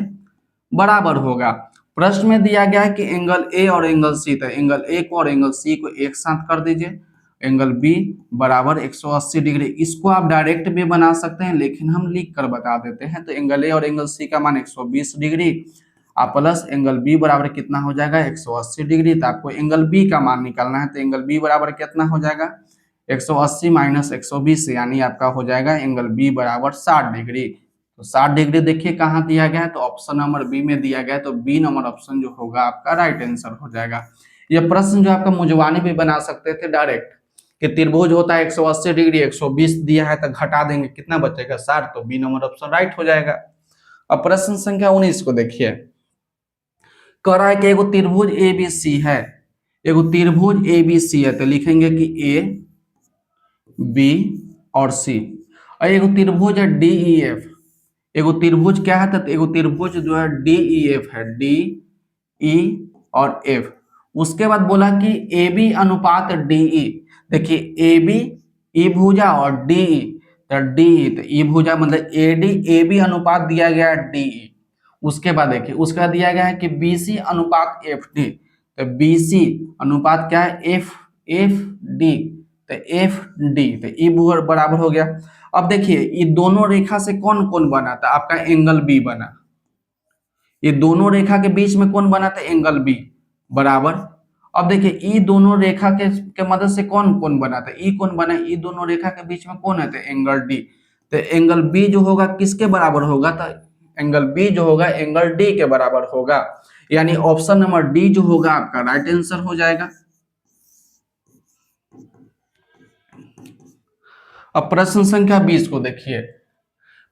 बराबर होगा। प्रश्न में दिया गया है कि एंगल ए और एंगल सी, तो एंगल ए को और एंगल सी को एक साथ कर दीजिए, एंगल बी बराबर 180 डिग्री। इसको आप डायरेक्ट भी बना सकते हैं लेकिन हम लिख कर बता देते हैं। तो एंगल ए और एंगल सी का मान 120 डिग्री आप प्लस एंगल बी बराबर कितना हो जाएगा 180 डिग्री। तो आपको एंगल बी का मान निकालना है, तो एंगल बी बराबर कितना हो जाएगा 180 माइनस 120 यानी आपका हो जाएगा एंगल बी बराबर 60 डिग्री। तो 60 डिग्री देखिए कहाँ दिया गया है, तो ऑप्शन नंबर बी में दिया गया है। तो बी नंबर ऑप्शन जो होगा आपका राइट आंसर हो जाएगा। यह प्रश्न जो आपका मुजवानी भी बना सकते थे डायरेक्ट कि त्रिभुज होता है 180 डिग्री, 120 दिया है तो घटा देंगे कितना बचेगा 60, तो बी नंबर ऑप्शन राइट हो जाएगा। अब प्रश्न संख्या 19 को देखिए, कह रहा है कि एगो त्रिभुज ए बी सी है, एगो त्रिभुज ए बी सी है, तो लिखेंगे कि ए बी और सी, और एगो त्रिभुज है डी ई एफ, एगो त्रिभुज क्या है, तो एगो त्रिभुज जो है डी ई एफ है, डी ई और एफ। उसके बाद बोला कि ए बी अनुपात डी ई, देखिए ए बी ई भुजा और डी ई, तो डी ई तो ई भुजा मतलब ए डी ए बी अनुपात दिया गया है डी ई। उसके बाद देखिए उसका दिया गया है कि बी सी अनुपात एफ डी, तो बी सी अनुपात क्या है एफ एफ डी, तो एफ डी तो ई बराबर हो गया। अब देखिए ये दोनों रेखा से कौन कौन बना था, आपका एंगल बी बना, ये दोनों रेखा के बीच में कौन बना था एंगल बी बराबर। अब देखिए ई दोनों रेखा के मदद से कौन कौन बना था, ई कौन बना, ई दोनों रेखा के बीच में कौन है, तो एंगल डी। तो एंगल बी जो होगा किसके बराबर होगा, तो एंगल बी जो होगा एंगल डी के बराबर होगा, यानी ऑप्शन नंबर डी जो होगा आपका राइट आंसर हो जाएगा। अब प्रश्न संख्या 20 को देखिए,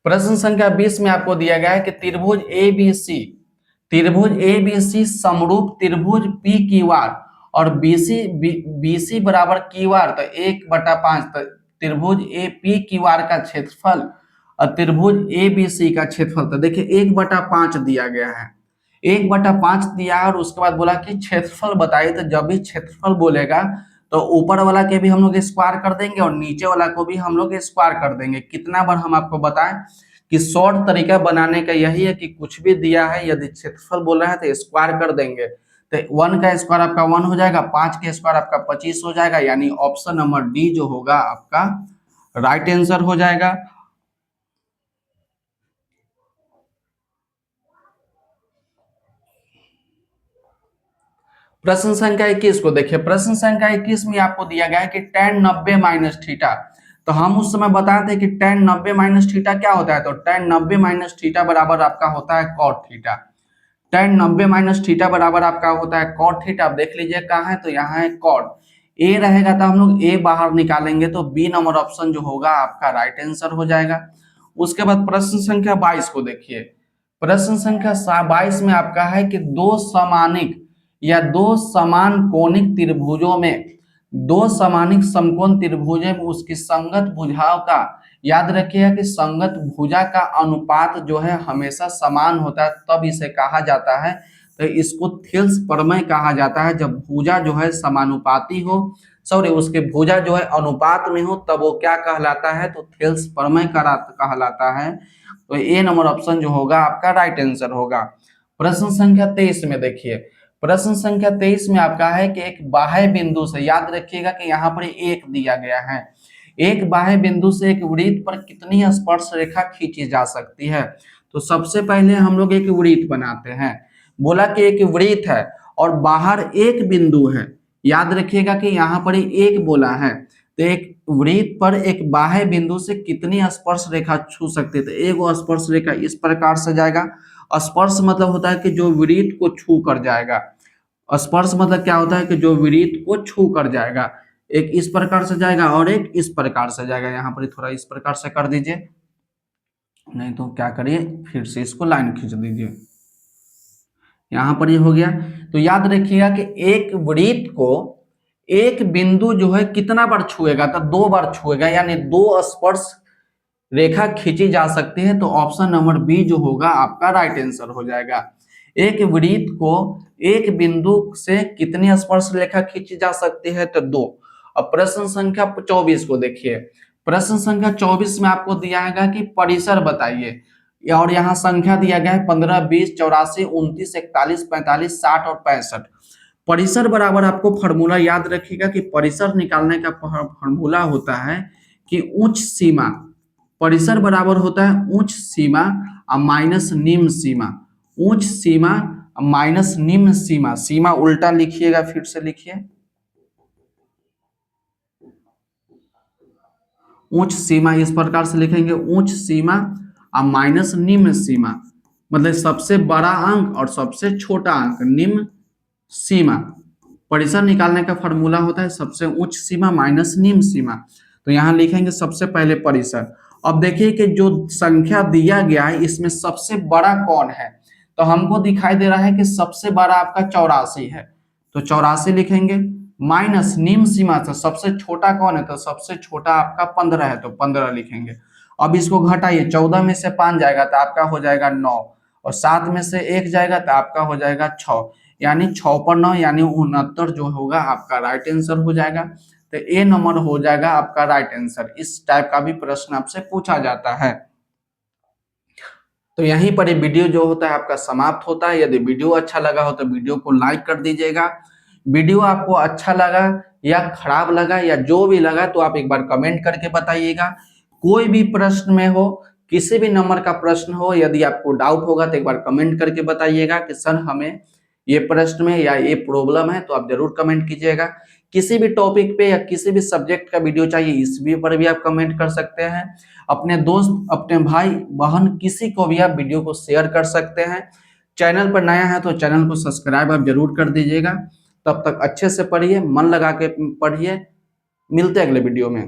प्रश्न संख्या 20 में आपको दिया गया है कि त्रिभुज ए बी सी, त्रिभुज ए बी सी समरूप त्रिभुज पी क्यू आर और बीसी बराबर क्यू आर, तो 1/5, तो त्रिभुज ए पी क्यू आर का क्षेत्रफल और त्रिभुज ए बी सी का क्षेत्रफल, तो देखिए 1/5 दिया गया है, 1/5 दिया और उसके बाद बोला कि क्षेत्रफल बताइए। तो जब भी क्षेत्रफल बोलेगा तो ऊपर वाला के भी हम लोग स्क्वायर कर देंगे और नीचे वाला को भी हम लोग स्क्वायर कर देंगे। कितना बार हम आपको बताएं कि शॉर्ट तरीका बनाने का यही है कि कुछ भी दिया है यदि क्षेत्रफल बोल रहा है तो स्क्वायर कर देंगे, तो 1 का स्क्वायर आपका 1 हो जाएगा, 5 का स्क्वायर आपका 25 हो जाएगा, यानी ऑप्शन नंबर डी जो होगा आपका राइट आंसर हो जाएगा। प्रश्न संख्या 21 को देखिए, प्रश्न संख्या 21 में आपको दिया गया है कि tan 90 माइनस थीटा, तो हम उस समय बताए थे कि tan 90 माइनस थीटा क्या होता है, तो tan 90 माइनस थीटा बराबर आपका होता है cot theta, tan 90 minus theta बराबर आपका होता है cot थीटा। आप देख लीजिए कहाँ है, तो यहाँ है cot, ए रहेगा तो हम लोग ए बाहर निकालेंगे, तो बी नंबर ऑप्शन जो होगा आपका राइट आंसर हो जाएगा। उसके बाद प्रश्न संख्या 22 को देखिए, प्रश्न संख्या 22 में आपका है कि दो समानिक या दो समान कोणिक त्रिभुजों में, दो समानिक समकोण त्रिभुजों में उसकी संगत भुजाओं का, याद रखिएगा कि संगत भुजा का अनुपात जो है हमेशा समान होता है, तब इसे कहा जाता है, तो इसको थिल्स प्रमेय कहा जाता है। जब भुजा जो है समानुपाती हो, सॉरी उसके भुजा जो है अनुपात में हो, तब वो क्या कहलाता है, तो थिल्स प्रमेय कहलाता है। तो ए नंबर ऑप्शन जो होगा आपका राइट आंसर होगा। प्रश्न संख्या 23 में देखिए, प्रश्न संख्या 23 में आपका है कि एक बाह्य बिंदु से, याद रखिएगा कि यहाँ पर एक दिया गया है, एक बाह्य बिंदु से एक वृत्त पर कितनी स्पर्श रेखा खींची जा सकती है। तो सबसे पहले हम लोग एक वृत्त बनाते हैं, बोला कि एक वृत्त है और बाहर एक बिंदु है, याद रखिएगा कि यहाँ पर एक बोला है, तो एक वृत्त पर एक बाह्य बिंदु से कितनी स्पर्श रेखा छू सकती है, तो एक स्पर्श रेखा इस प्रकार से जाएगा। स्पर्श मतलब होता है कि जो वृत्त को छू कर जाएगा, स्पर्श मतलब क्या होता है कि जो वृत्त को छू कर जाएगा, एक इस प्रकार से जाएगा और एक इस प्रकार से जाएगा। यहाँ पर थोड़ा इस प्रकार से कर दीजिए, नहीं तो क्या करिए फिर से इसको लाइन खींच दीजिए। यहाँ पर ये हो गया। तो याद रखिएगा कि एक वृत्त को एक बिंदु जो है कितना बार छुएगा, तो 2 बार छुएगा, यानी 2 स्पर्श रेखा खींची जा सकती है। तो ऑप्शन नंबर बी जो होगा आपका राइट आंसर हो जाएगा। एक वृत्त को एक बिंदु से कितनी स्पर्श रेखा खींची जा सकती है, तो 2। अब प्रश्न संख्या 24 को देखिए। प्रश्न संख्या 24 में आपको दिया है कि परिसर बताइए, और यहाँ संख्या दिया गया है 15, 20, 84, 29, 41, 45, 60 और 65। परिसर बराबर आपको फॉर्मूला याद रखिएगा कि परिसर निकालने का फॉर्मूला होता है कि उच्च सीमा, परिसर बराबर होता है उच्च सीमा माइनस निम्न सीमा। उच्च सीमा माइनस निम्न सीमा, सीमा उल्टा लिखिएगा, फिर से लिखिए। उच्च सीमा इस प्रकार से लिखेंगे, उच्च सीमा माइनस निम्न सीमा, मतलब सबसे बड़ा अंक और सबसे छोटा अंक, निम्न सीमा। परिसर निकालने का फॉर्मूला होता है सबसे उच्च सीमा माइनस निम्न सीमा। तो यहां लिखेंगे सबसे पहले परिसर। अब देखिए कि जो संख्या दिया गया है इसमें सबसे बड़ा कौन है, तो हमको दिखाई दे रहा है कि सबसे बड़ा आपका 84 है, तो 84 लिखेंगे। माइनस निम्न सीमा से सबसे छोटा कौन है, तो सबसे छोटा आपका 15 है, तो 15 लिखेंगे। अब इसको घटाइए, 14 में से 5 जाएगा तो आपका हो जाएगा 9, और 7 में से 1 जाएगा तो आपका हो जाएगा 6, यानी 6 पर 9 यानी 69 जो होगा आपका राइट आंसर हो जाएगा। तो ए नंबर हो जाएगा आपका राइट आंसर। इस टाइप का भी प्रश्न आपसे पूछा जाता है। तो यहीं पर ये वीडियो जो होता है आपका समाप्त होता है। यदि वीडियो अच्छा लगा हो तो वीडियो को लाइक कर दीजिएगा। वीडियो आपको अच्छा लगा या खराब लगा या जो भी लगा तो आप एक बार कमेंट करके बताइएगा। कोई भी प्रश्न में हो, किसी भी नंबर का प्रश्न हो, यदि आपको डाउट होगा तो एक बार कमेंट करके बताइएगा कि सर हमें ये प्रश्न में या ये प्रॉब्लम है, तो आप जरूर कमेंट कीजिएगा। किसी भी टॉपिक पे या किसी भी सब्जेक्ट का वीडियो चाहिए, इस भी पर भी आप कमेंट कर सकते हैं। अपने दोस्त, अपने भाई बहन, किसी को भी आप वीडियो को शेयर कर सकते हैं। चैनल पर नया है तो चैनल को सब्सक्राइब आप जरूर कर दीजिएगा। तब तक अच्छे से पढ़िए, मन लगा के पढ़िए। मिलते हैं अगले वीडियो में।